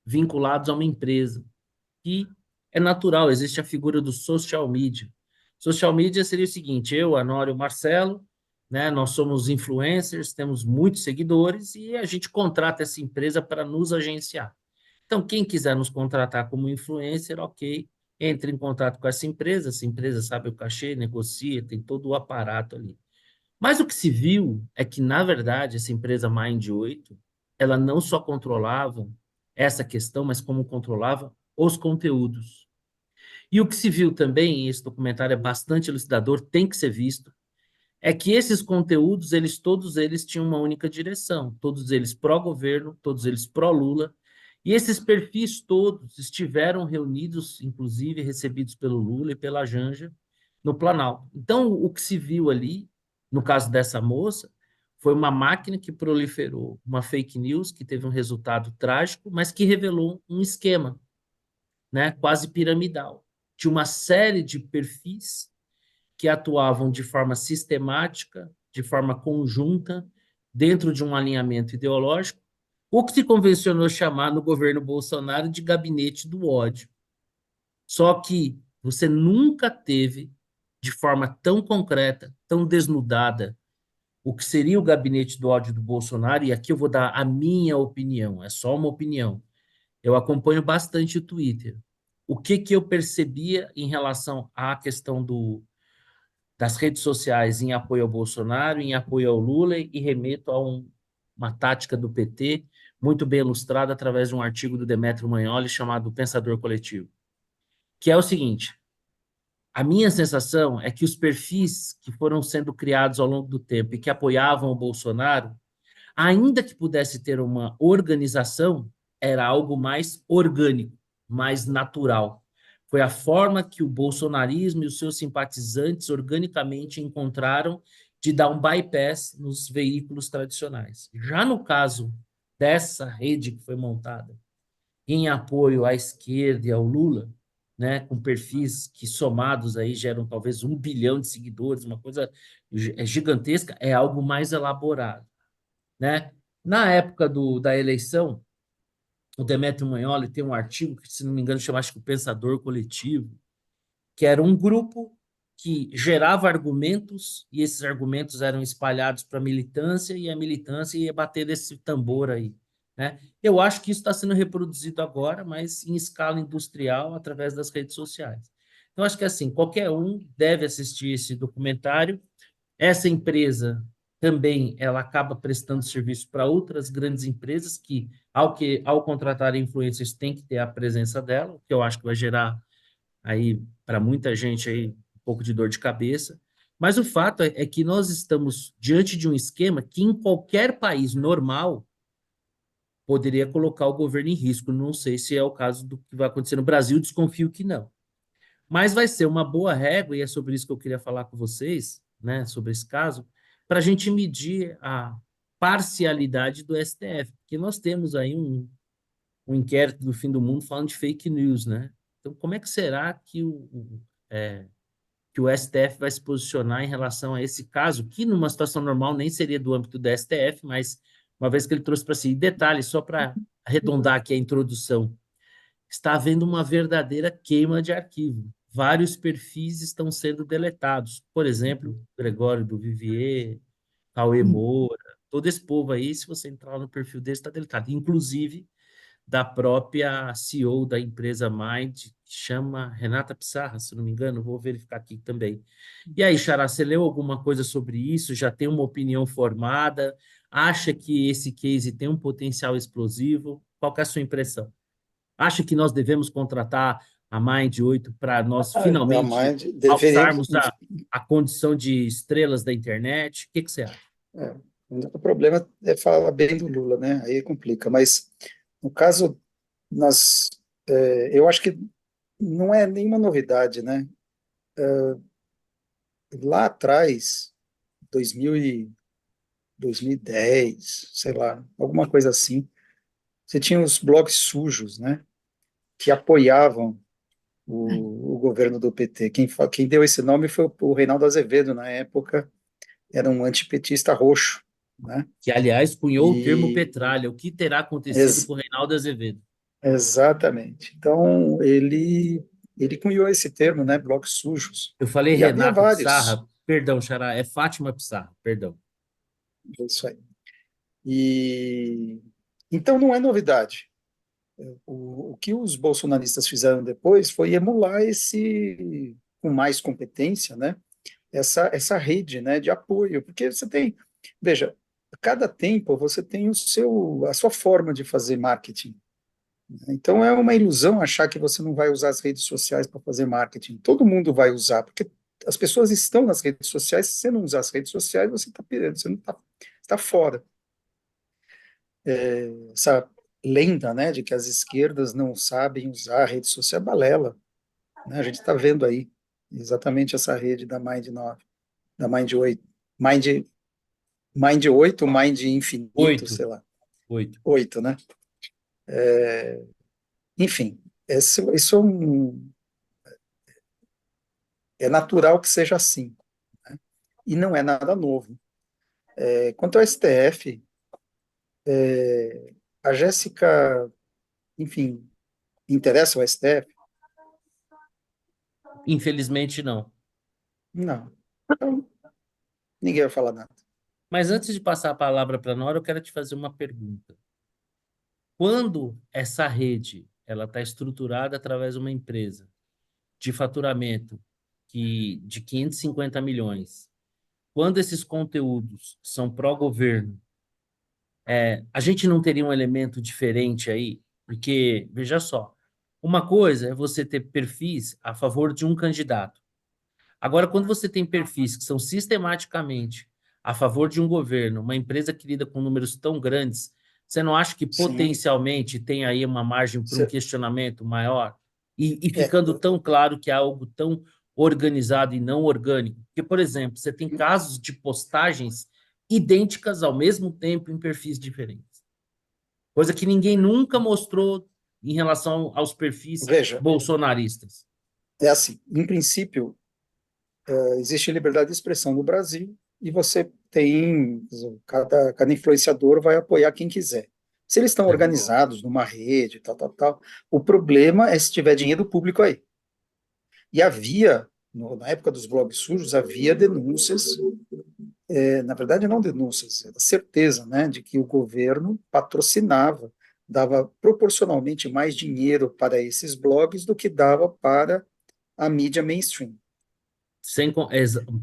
vinculados a uma empresa, que é natural, existe a figura do social media. Social media seria o seguinte: eu, a Nora e o Marcelo, né, nós somos influencers, temos muitos seguidores e a gente contrata essa empresa para nos agenciar. Então, quem quiser nos contratar como influencer, ok, entre em contato com essa empresa sabe o cachê, negocia, tem todo o aparato ali. Mas o que se viu é que, na verdade, essa empresa Mind 8, ela não só controlava essa questão, mas como controlava os conteúdos. E o que se viu também, e esse documentário é bastante elucidador, tem que ser visto, é que esses conteúdos, todos eles tinham uma única direção, todos eles pró-governo, todos eles pró-Lula, e esses perfis todos estiveram reunidos, inclusive recebidos pelo Lula e pela Janja, no Planalto. Então, o que se viu ali, no caso dessa moça, foi uma máquina que proliferou uma fake news que teve um resultado trágico, mas que revelou um esquema, né, quase piramidal, de uma série de perfis que atuavam de forma sistemática, de forma conjunta, dentro de um alinhamento ideológico, o que se convencionou chamar no governo Bolsonaro de gabinete do ódio. Só que você nunca teve, de forma tão concreta, tão desnudada, o que seria o gabinete do ódio do Bolsonaro, e aqui eu vou dar a minha opinião, é só uma opinião. Eu acompanho bastante o Twitter. O que que eu percebia em relação à questão das redes sociais em apoio ao Bolsonaro, em apoio ao Lula, e remeto a uma tática do PT, muito bem ilustrada através de um artigo do Demetrio Magnoli chamado Pensador Coletivo, que é o seguinte: a minha sensação é que os perfis que foram sendo criados ao longo do tempo e que apoiavam o Bolsonaro, ainda que pudesse ter uma organização, era algo mais orgânico, mais natural. Foi a forma que o bolsonarismo e os seus simpatizantes organicamente encontraram de dar um bypass nos veículos tradicionais. Já no caso dessa rede que foi montada em apoio à esquerda e ao Lula, né, com perfis que somados aí geram talvez 1 bilhão de seguidores, uma coisa gigantesca, é algo mais elaborado, né? Na época da eleição, o Demetrio Magnoli tem um artigo que, se não me engano, chama, acho que o Pensador Coletivo, que era um grupo que gerava argumentos e esses argumentos eram espalhados para a militância e a militância ia bater desse tambor aí, né? Eu acho que isso está sendo reproduzido agora, mas em escala industrial, através das redes sociais. Então, acho que assim, qualquer um deve assistir esse documentário. Essa empresa também ela acaba prestando serviço para outras grandes empresas ao contratar influencers, tem que ter a presença dela, o que eu acho que vai gerar aí para muita gente aí um pouco de dor de cabeça. Mas o fato é que nós estamos diante de um esquema que em qualquer país normal poderia colocar o governo em risco. Não sei se é o caso do que vai acontecer no Brasil, desconfio que não. Mas vai ser uma boa régua, e é sobre isso que eu queria falar com vocês, né, sobre esse caso, para a gente medir a parcialidade do STF, porque nós temos aí um inquérito do fim do mundo falando de fake news, né? Então, como é que será que o STF vai se posicionar em relação a esse caso, que numa situação normal nem seria do âmbito do STF, mas uma vez que ele trouxe para si, e detalhe, só para arredondar aqui a introdução, está havendo uma verdadeira queima de arquivo. Vários perfis estão sendo deletados. Por exemplo, Gregório do Vivier, Cauê Moura, todo esse povo aí, se você entrar no perfil dele, está deletado. Inclusive, da própria CEO da empresa Mind, que chama Renata Pissarra, se não me engano, vou verificar aqui também. E aí, Xará, você leu alguma coisa sobre isso? Já tem uma opinião formada? Acha que esse case tem um potencial explosivo? Qual que é a sua impressão? Acha que nós devemos contratar a Mind 8 para nós A finalmente Mind deveria. alçarmos a condição de estrelas da internet? O que você acha? É, o problema é falar bem do Lula, né? Aí complica. Mas, no caso, eu acho que não é nenhuma novidade, né? Lá atrás, 2000 e 2010, sei lá, alguma coisa assim, você tinha os blogs sujos, né? Que apoiavam o governo do PT. Quem deu esse nome foi o Reinaldo Azevedo, na época, era um antipetista roxo, né? Que, aliás, cunhou o termo E petralha. O que terá acontecido ex- com o Reinaldo Azevedo? exatamente. Então, ele cunhou esse termo, né? Blogs sujos. Eu falei E havia Renata vários, Pissarra, perdão, Xará, é Fátima Pissarra, perdão. isso aí. E então não é novidade. O que os bolsonaristas fizeram depois foi emular esse, com mais competência, né? Essa rede, né, de apoio, porque você tem, veja, a cada tempo você tem a sua forma de fazer marketing. Então é uma ilusão achar que você não vai usar as redes sociais para fazer marketing. Todo mundo vai usar, porque as pessoas estão nas redes sociais. Se você não usar as redes sociais, você não está fora. Essa lenda, né, de que as esquerdas não sabem usar a rede social é balela, né? A gente está vendo aí exatamente essa rede da Mind 9, da Mind 8, Mind, Mind 8, Mind Infinito, Oito, sei lá, oito. 8, né? Enfim, isso é natural que seja assim, né? E não é nada novo. Quanto ao STF, a Jéssica, enfim, interessa o STF? Infelizmente, não. Não. Então, ninguém vai falar nada. Mas antes de passar a palavra para a Nora, eu quero te fazer uma pergunta. Quando essa rede ela está estruturada através de uma empresa de faturamento de 550 milhões, quando esses conteúdos são pró-governo, a gente não teria um elemento diferente aí? Porque, veja só, uma coisa é você ter perfis a favor de um candidato. Agora, quando você tem perfis que são sistematicamente a favor de um governo, uma empresa que lida com números tão grandes, você não acha que Sim, potencialmente tem aí uma margem para um cê- questionamento maior? E é, ficando tão claro que é algo tão organizado e não orgânico? Porque, por exemplo, você tem casos de postagens idênticas ao mesmo tempo em perfis diferentes. Coisa que ninguém nunca mostrou em relação aos perfis veja, bolsonaristas. é assim, em princípio, existe liberdade de expressão no Brasil e você tem, cada influenciador vai apoiar quem quiser. Se eles estão organizados numa rede, tal, tal, tal, o problema é se tiver dinheiro público aí. E havia, na época dos blogs sujos, havia denúncias, na verdade não denúncias, era certeza, né, de que o governo patrocinava, dava proporcionalmente mais dinheiro para esses blogs do que dava para a mídia mainstream.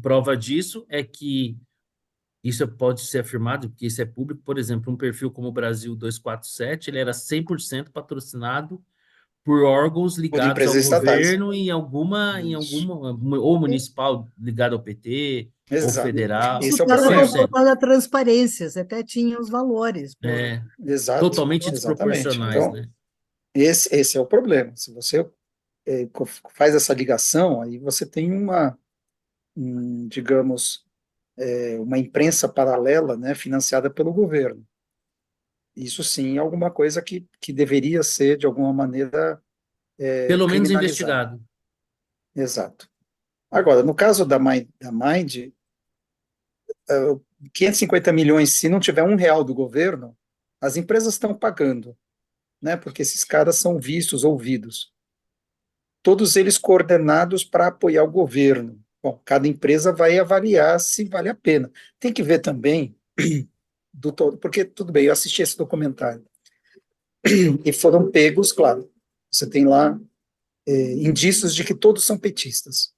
Prova disso é que isso pode ser afirmado, porque isso é público. Por exemplo, um perfil como o Brasil 247, ele era 100% patrocinado por órgãos Por ligados ao empresas estatais. governo e Isso. ou municipal ligado ao PT, ou Exato. federal, Isso Esse é o estava problema. 100%. conformado a transparência, você até tinha os valores. É, Exato, totalmente exatamente. desproporcionais, Então, né? esse é o problema. Se você faz essa ligação, aí você tem digamos, uma imprensa paralela, né, financiada pelo governo. Isso sim é alguma coisa que deveria ser, de alguma maneira, Pelo menos criminalizada. investigado. Exato. Agora, no caso da Mind, 550 milhões, se não tiver R$ 1 do governo, as empresas estão pagando, né, porque esses caras são vistos, ouvidos. Todos eles coordenados para apoiar o governo. Bom, cada empresa vai avaliar se vale a pena. Tem que ver também do todo, porque tudo bem, eu assisti esse documentário. e foram pegos, claro, você tem lá indícios de que todos são petistas.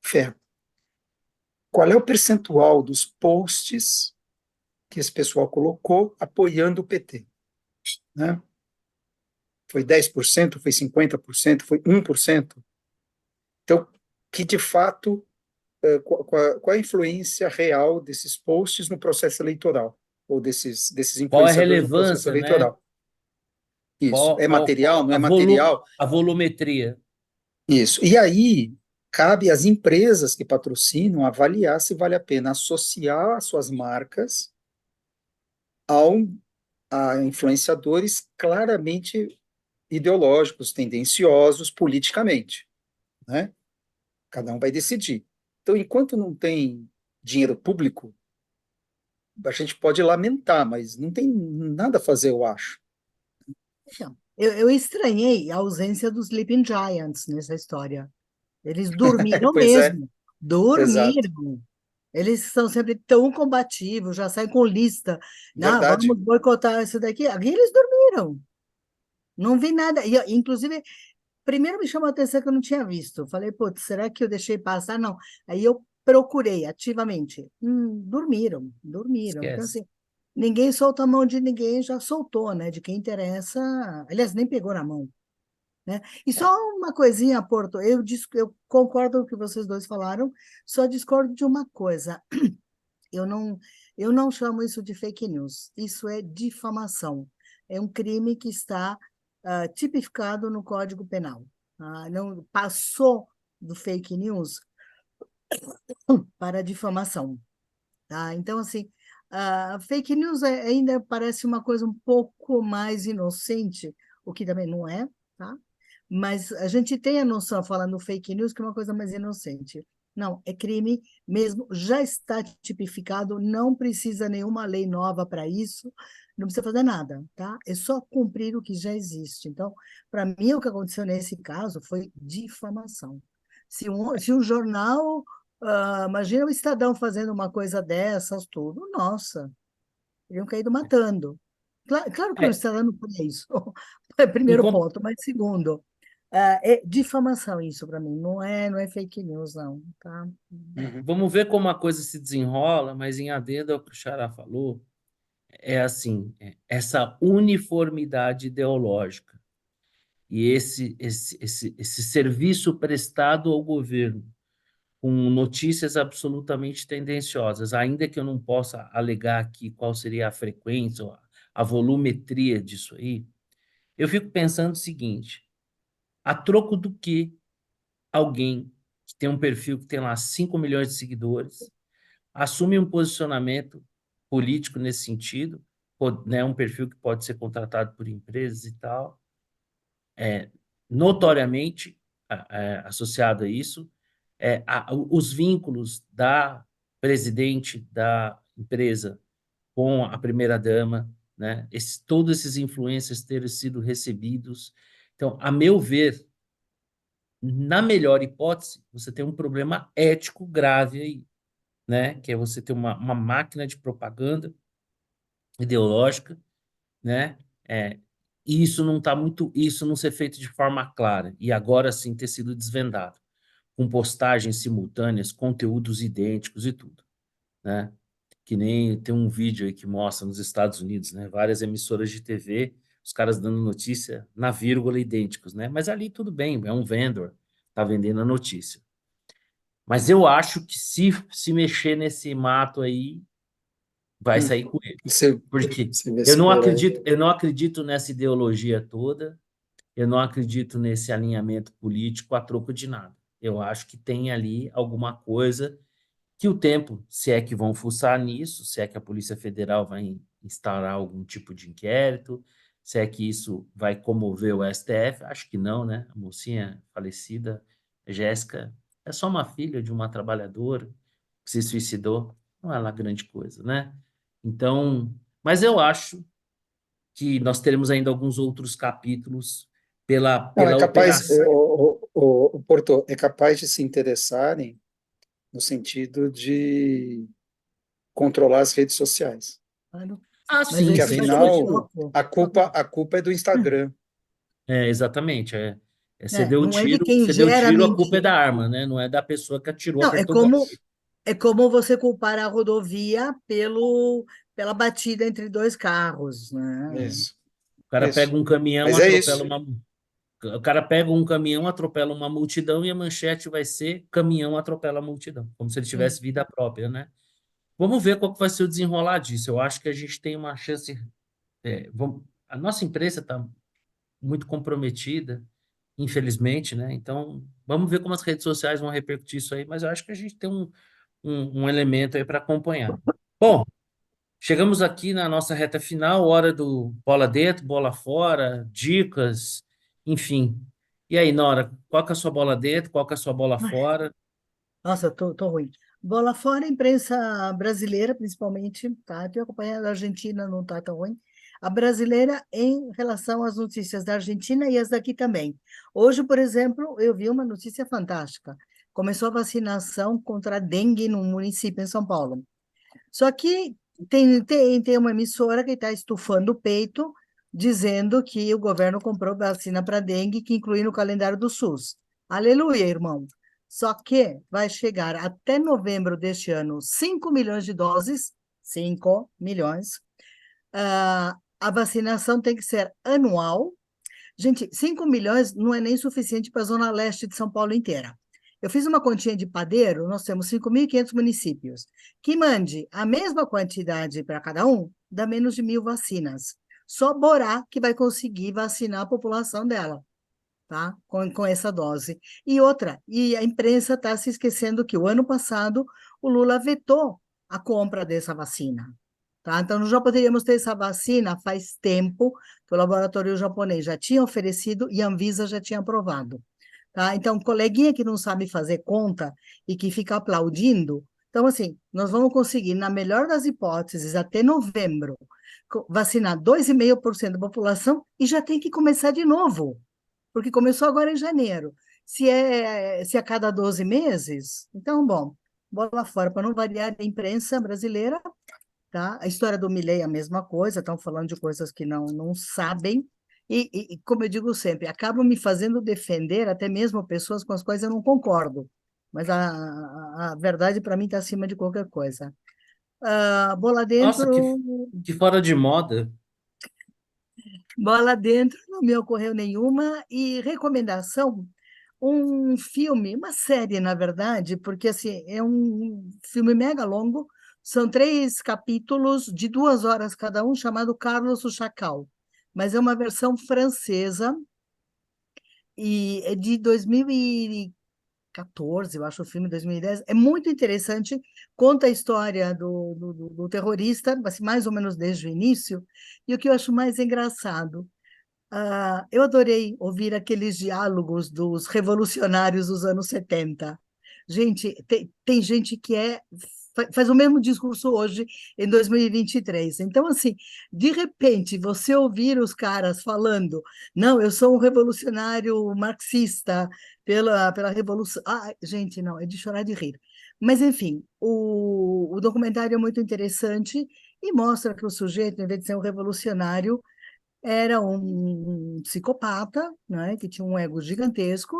Ferro. Qual é o percentual dos posts que esse pessoal colocou apoiando o PT? Né? Foi 10%, foi 50%, foi 1%? Então, que de fato, qual a influência real desses posts no processo eleitoral? Ou desses Qual a influenciadores no processo relevância, né? eleitoral? Isso. É material, não é A material? a volumetria. Isso. E aí, cabe às empresas que patrocinam avaliar se vale a pena associar as suas marcas ao, a influenciadores claramente ideológicos, tendenciosos politicamente, né? Cada um vai decidir. Então, enquanto não tem dinheiro público, a gente pode lamentar, mas não tem nada a fazer, eu acho. Então, eu estranhei a ausência dos Sleeping Giants nessa história. Eles dormiram Pois é, mesmo, exato. dormiram. Eles são sempre tão combativos, já saem com lista. Não, vamos Verdade. boicotar isso daqui. Aqui eles dormiram. Não vi nada. E, inclusive, primeiro me chamou a atenção que eu não tinha visto. Falei, putz, será que eu deixei passar? Não. Aí eu procurei ativamente. Dormiram, dormiram. Então, Esquece. assim, ninguém solta a mão de ninguém, já soltou, né? De quem interessa. Aliás, nem pegou na mão, né? E só uma coisinha, Porto, eu concordo com o que vocês dois falaram, só discordo de uma coisa. Eu não, eu não chamo isso de fake news, isso é difamação. É um crime que está tipificado no Código Penal. Não passou do fake news para a difamação. Tá? Então, assim, fake news ainda parece uma coisa um pouco mais inocente, o que também não é, tá? Mas a gente tem a noção, falando fake news, que é uma coisa mais inocente. Não, é crime mesmo, já está tipificado, não precisa nenhuma lei nova para isso, não precisa fazer nada, tá? É só cumprir o que já existe. Então, para mim, o que aconteceu nesse caso foi difamação. Se um jornal, imagina o Estadão fazendo uma coisa dessas, tudo, nossa, teriam caído matando. Claro que o É, Estadão não faria isso, é o em primeiro com- ponto, mas segundo, é difamação isso para mim, não é fake news, não, tá? Uhum. Vamos ver como a coisa se desenrola, mas em adendo ao que o Xará falou, é assim, essa uniformidade ideológica e esse serviço prestado ao governo com notícias absolutamente tendenciosas, ainda que eu não possa alegar aqui qual seria a frequência, ou a volumetria disso aí, eu fico pensando o seguinte: a troco do que alguém que tem um perfil que tem lá 5 milhões de seguidores assume um posicionamento político nesse sentido, né, um perfil que pode ser contratado por empresas e tal, notoriamente associado a isso, os vínculos da presidente da empresa com a primeira-dama, né? Todos esses influencers terem sido recebidos. Então, a meu ver, na melhor hipótese, você tem um problema ético grave aí, né? Que é você ter uma máquina de propaganda ideológica, né? É, e isso não ser feito de forma clara, e agora sim ter sido desvendado, com postagens simultâneas, conteúdos idênticos e tudo, né? Que nem tem um vídeo aí que mostra nos Estados Unidos, né? Várias emissoras de TV, os caras dando notícia na vírgula idênticos, né? Mas ali tudo bem, é um vendor, tá vendendo a notícia. Mas eu acho que se mexer nesse mato aí, vai Hum. sair com ele. Você, Porque você vê se por aí. eu não acredito nessa ideologia toda, eu não acredito nesse alinhamento político a troco de nada. Eu acho que tem ali alguma coisa que o tempo, se é que vão fuçar nisso, se é que a Polícia Federal vai instaurar algum tipo de inquérito, se é que isso vai comover o STF, acho que não, né? A mocinha falecida, Jéssica, é só uma filha de uma trabalhadora que se suicidou, não é lá grande coisa, né? Então, mas eu acho que nós teremos ainda alguns outros capítulos Não, é pela capaz, operação. o Porto é capaz de se interessarem no sentido de controlar as redes sociais. Claro. Ah, Mas sim, Porque esse sem vai ser o afinal dúvida. foco. a culpa é do Instagram. Exatamente. Você deu o Não é de tiro, quem você deu o gera a tiro, a culpa é mentira. da arma, né? Não é da pessoa que atirou, Não, apertou o gatilho. é como você culpar a rodovia pela batida entre dois carros, né? Isso, O cara pega isso. um caminhão, Mas é atropela isso. uma. O cara pega um caminhão, atropela uma multidão e a manchete vai ser caminhão atropela a multidão, como se ele Hum. tivesse vida própria, né? Vamos ver qual que vai ser o desenrolar disso. Eu acho que a gente tem uma chance. A nossa empresa está muito comprometida, infelizmente, né? Então, vamos ver como as redes sociais vão repercutir isso aí, mas eu acho que a gente tem um elemento aí para acompanhar. Bom, chegamos aqui na nossa reta final, hora do bola dentro, bola fora, dicas, enfim. E aí, Nora, qual que é a sua bola dentro, qual que é a sua bola fora? Nossa, tô ruim. Bola fora, a imprensa brasileira, principalmente, tá? Tenho acompanhado a Argentina, não tá tão ruim. A brasileira em relação às notícias da Argentina e as daqui também. Hoje, por exemplo, eu vi uma notícia fantástica. Começou a vacinação contra a dengue no município em São Paulo. Só que tem uma emissora que está estufando o peito, dizendo que o governo comprou vacina para dengue, que inclui no calendário do SUS. Aleluia, irmão. Só que vai chegar até novembro deste ano 5 milhões de doses, 5 milhões. A vacinação tem que ser anual. Gente, 5 milhões não é nem suficiente para a zona leste de São Paulo inteira. Eu fiz uma continha de padeiro, nós temos 5.500 municípios. Que mande a mesma quantidade para cada um, dá menos de 1.000 vacinas. Só Borá que vai conseguir vacinar a população dela, tá? Com essa dose. E a imprensa está se esquecendo que o ano passado o Lula vetou a compra dessa vacina. Tá? Então, nós já poderíamos ter essa vacina faz tempo, que o laboratório japonês já tinha oferecido e a Anvisa já tinha aprovado. Tá? Então, coleguinha que não sabe fazer conta e que fica aplaudindo, então, assim, nós vamos conseguir, na melhor das hipóteses, até novembro, vacinar 2,5% da população e já tem que começar de novo, porque começou agora em janeiro. Se a cada 12 meses, então, bom, bola fora, para não variar a imprensa brasileira, tá? A história do Milei é a mesma coisa, estão falando de coisas que não sabem, como eu digo sempre, acabam me fazendo defender até mesmo pessoas com as quais eu não concordo, mas a verdade para mim está acima de qualquer coisa. Bola Nossa, dentro, que fora de moda. bola dentro, não me ocorreu nenhuma, e recomendação, um filme, uma série, na verdade, porque assim, é um filme mega longo, são 3 capítulos de 2 horas cada um, chamado Carlos o Chacal, mas é uma versão francesa e é de 2014, eu acho o filme 2010, é muito interessante, conta a história do terrorista, assim, mais ou menos desde o início, e o que eu acho mais engraçado, eu adorei ouvir aqueles diálogos dos revolucionários dos anos 70. Gente, tem gente que faz o mesmo discurso hoje, em 2023. Então, assim, de repente, você ouvir os caras falando, não, eu sou um revolucionário marxista pela revolução. Gente, não, é de chorar de rir. Mas, enfim, o documentário é muito interessante e mostra que o sujeito, em vez de ser um revolucionário, era um psicopata, né, que tinha um ego gigantesco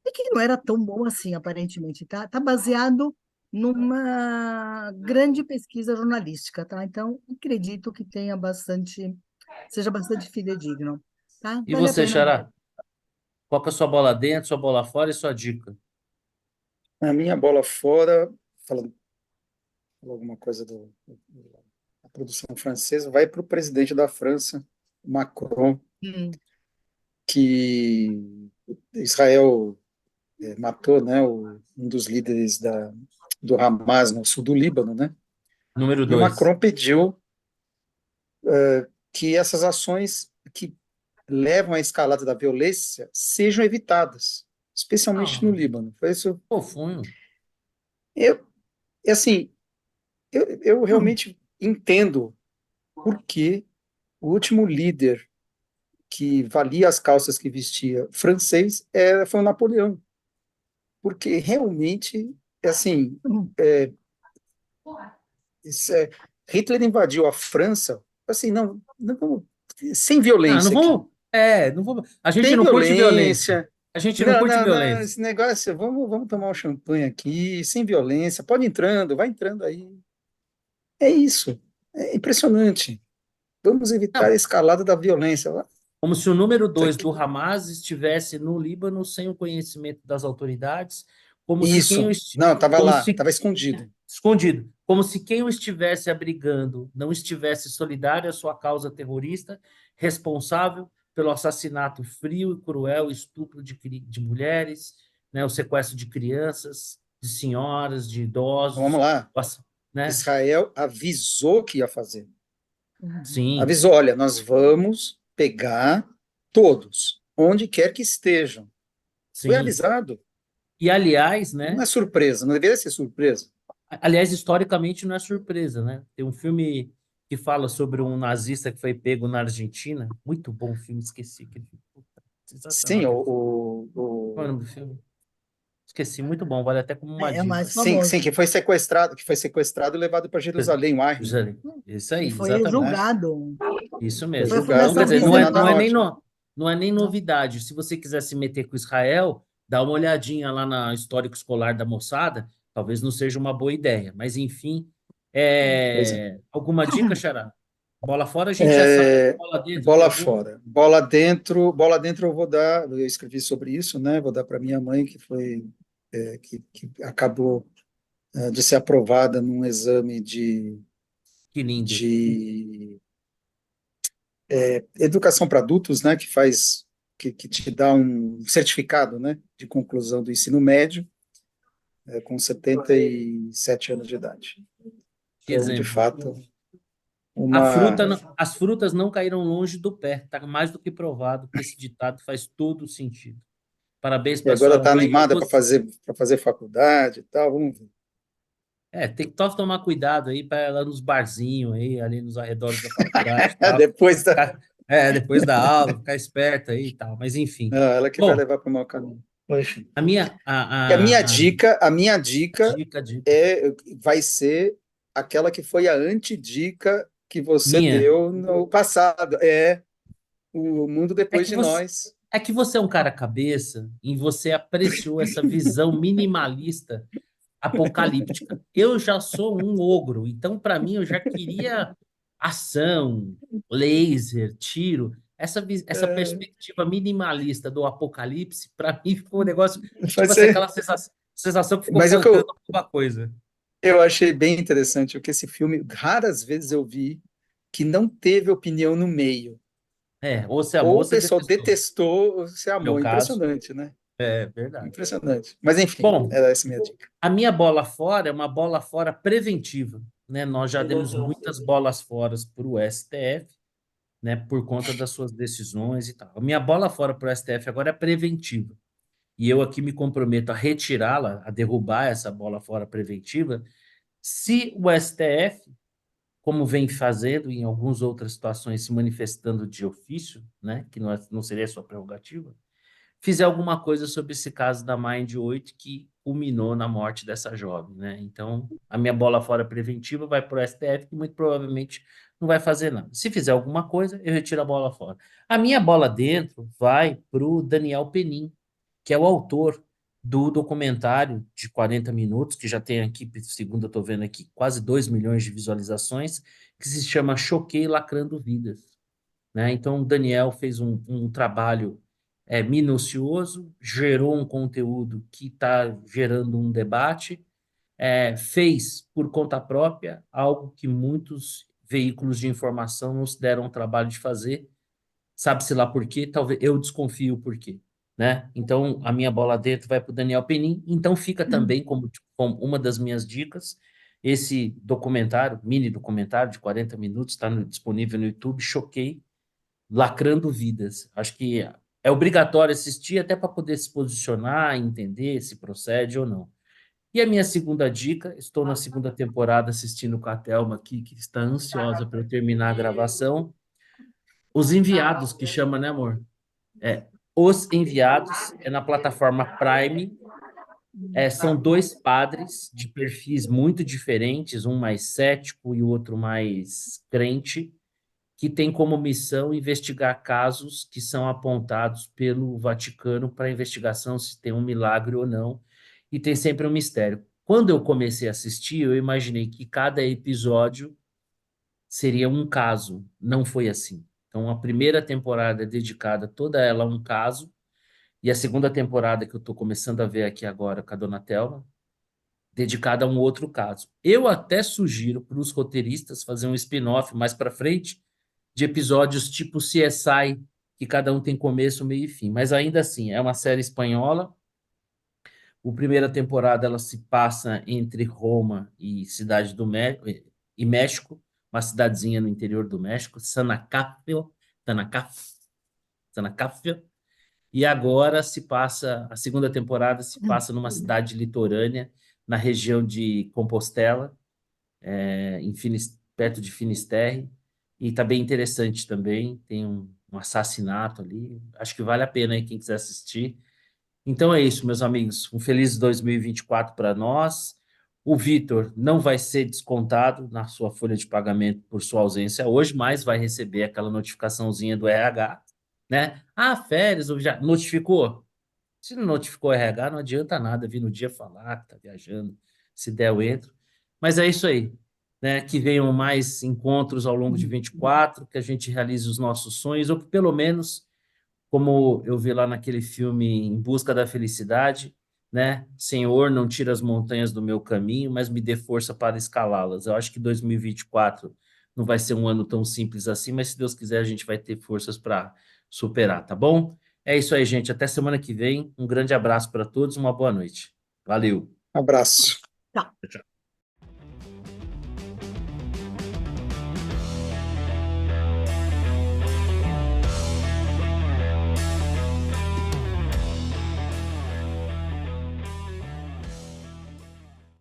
e que não era tão bom assim, aparentemente. Tá baseado numa grande pesquisa jornalística, tá? Então, acredito que seja bastante fidedigno, tá? E Vale a você, pena ver. Xará? Qual que é a sua bola dentro, sua bola fora e sua dica? A minha bola fora, falando alguma coisa da produção francesa, vai para o presidente da França, Macron, Hum, que Israel matou, né, um dos líderes do Hamas no sul do Líbano, né? Número E o 2. Macron pediu que essas ações que levam à escalada da violência sejam evitadas, especialmente no Ah, Líbano. Foi isso. fofinho. Eu, assim, eu hum, realmente entendo por que o último líder que valia as calças que vestia francês foi o Napoleão, porque realmente, assim, hum. isso é, Hitler invadiu a França, assim, não vamos, sem Ah, não violência aqui. vamos. Não vamos. A gente Sem não curte violência. violência. A gente não Não, curte não, não, violência. esse negócio, vamos tomar um champanhe aqui, sem violência. Pode ir entrando, vai entrando aí. É isso. É impressionante. Vamos evitar a Não, escalada da violência. como se o número Isso 2 aqui- do Hamas estivesse no Líbano sem o conhecimento das autoridades, como se quem o Isso. Não, estava como lá, se estava escondido. escondido, como se quem o estivesse abrigando não estivesse solidário à sua causa terrorista, responsável pelo assassinato frio e cruel, estupro de mulheres, né, o sequestro de crianças, de senhoras, de Vamos idosos, lá. né? Israel avisou que ia fazer. Uhum. Sim, Avisou, olha, nós vamos pegar todos, onde quer que estejam. Foi sim. avisado. E aliás, Não né? é surpresa, não deveria ser surpresa. Aliás, historicamente não é surpresa, né? Tem um filme que fala sobre um nazista que foi pego na Argentina. Muito bom filme, esqueci. Puta, sensacional Sim, aquele filme. Qual é o o, nome do filme? Esqueci, muito bom, vale até como uma É o dica. mais sim, famoso. que foi sequestrado e levado para Jerusalém, o Eichmann, Jerusalém. Isso E aí, foi exatamente. né? julgado. Isso Foi mesmo. Foi a julgado Então, quer Fundação e dizer, condenado à não é nem, morte. no, não é nem Não. novidade. Se você quiser se meter com Israel, dá uma olhadinha lá na histórico escolar da moçada, talvez não seja uma boa ideia. Mas, enfim, Pois é. alguma dica, Xará? Bola fora a gente já sabe, É, bola dentro tem bola alguma? fora. Bola dentro eu vou dar, eu escrevi sobre isso, né? Vou dar para minha mãe, que foi, que acabou de ser aprovada num exame Que lindo. de educação para adultos, né? Que te dá um certificado, né? De conclusão do ensino médio, com 77 anos de idade. Que Então, de exemplo. fato, uma. As frutas não caíram longe do pé. Está mais do que provado que esse ditado faz todo sentido. Parabéns E para agora sua está mãe. animada para fazer faculdade e tal, vamos ver. Tem que só tomar cuidado aí para ela nos barzinhos aí, ali nos arredores da faculdade e tal. Depois da. Depois da aula, ficar esperta aí e tal. Mas enfim. Não, ela que vai Bom, levar para o mau caminho. Enfim. a minha E a a minha dica dica vai ser aquela que foi a antidica que você minha deu no passado. O mundo é depois que de você nós. é que você é um cara cabeça e você apreciou essa visão minimalista apocalíptica. Eu já sou um ogro, então para mim eu já queria ação, laser, tiro. Essa É, perspectiva minimalista do apocalipse, para mim ficou um negócio, vai tipo assim, ser. aquela sensação que ficou Mas faltando alguma coisa. eu achei bem interessante, porque esse filme, raras vezes eu vi que não teve opinião no meio. Ou você amou Ou ou o você pessoal detestou. detestou, ou se No meu amou. caso, Impressionante, né? é verdade. Impressionante. Mas enfim, Bom, era essa minha dica. a minha bola fora é uma bola fora preventiva, né? Nós já demos muitas bolas fora para o STF, né, por conta das suas decisões e tal. A minha bola fora para o STF agora é preventiva. E eu aqui me comprometo a retirá-la, a derrubar essa bola fora preventiva, se o STF, como vem fazendo em algumas outras situações, se manifestando de ofício, né, que não seria sua prerrogativa, fizer alguma coisa sobre esse caso da Mind 8 que culminou na morte dessa jovem, né? Então, a minha bola fora preventiva vai para o STF, que muito provavelmente não vai fazer nada. Se fizer alguma coisa, eu retiro a bola fora. A minha bola dentro vai para o Daniel Penin, que é o autor do documentário de 40 minutos, que já tem aqui, segundo eu estou vendo aqui, quase 2 milhões de visualizações, que se chama Choquei Lacrando Vidas, né? Então, o Daniel fez um trabalho minucioso, gerou um conteúdo que está gerando um debate, fez por conta própria algo que muitos veículos de informação não se deram o trabalho de fazer, sabe-se lá por quê, talvez eu desconfio por quê, né? Então, a minha bola dentro vai para o Daniel Penin, então fica também como uma das minhas dicas, esse documentário, mini documentário de 40 minutos, está disponível no YouTube, Choquei, Lacrando Vidas. Acho que é obrigatório assistir até para poder se posicionar, entender se procede ou não. E a minha segunda dica, estou na segunda temporada assistindo com a Thelma aqui, que está ansiosa para eu terminar a gravação. Os Enviados, que chama, né, amor? É, Os Enviados, é na plataforma Prime, São dois padres de perfis muito diferentes, um mais cético e o outro mais crente, que tem como missão investigar casos que são apontados pelo Vaticano para investigação se tem um milagre ou não, e tem sempre um mistério. Quando eu comecei a assistir, eu imaginei que cada episódio seria um caso. Não foi assim. Então, a primeira temporada é dedicada toda ela a um caso, e a segunda temporada, que eu estou começando a ver aqui agora com a Donatella, dedicada a um outro caso. Eu até sugiro para os roteiristas fazer um spin-off mais para frente, de episódios tipo CSI, que cada um tem começo, meio e fim. Mas ainda assim, é uma série espanhola. A primeira temporada ela se passa entre Roma e Cidade do México, e México, uma cidadezinha no interior do México, Sanacáfio, Sanacáfio. E agora a segunda temporada se passa numa cidade litorânea, na região de Compostela, perto de Finisterre, e está bem interessante também. Tem um assassinato ali. Acho que vale a pena aí quem quiser assistir. Então é isso, meus amigos. Um feliz 2024 para nós. O Vitor não vai ser descontado na sua folha de pagamento por sua ausência hoje, mas vai receber aquela notificaçãozinha do RH, né? Ah, férias, já notificou? Se não notificou o RH, não adianta nada vir no dia falar que tá viajando. Se der, eu entro. Mas é isso aí, né? Que venham mais encontros ao longo de 24, que a gente realize os nossos sonhos, ou que pelo menos, como eu vi lá naquele filme Em Busca da Felicidade, né? Senhor, não tira as montanhas do meu caminho, mas me dê força para escalá-las. Eu acho que 2024 não vai ser um ano tão simples assim, mas se Deus quiser, a gente vai ter forças para superar, tá bom? É isso aí, gente. Até semana que vem. Um grande abraço para todos, uma boa noite. Valeu. Abraço. Tá. Tchau.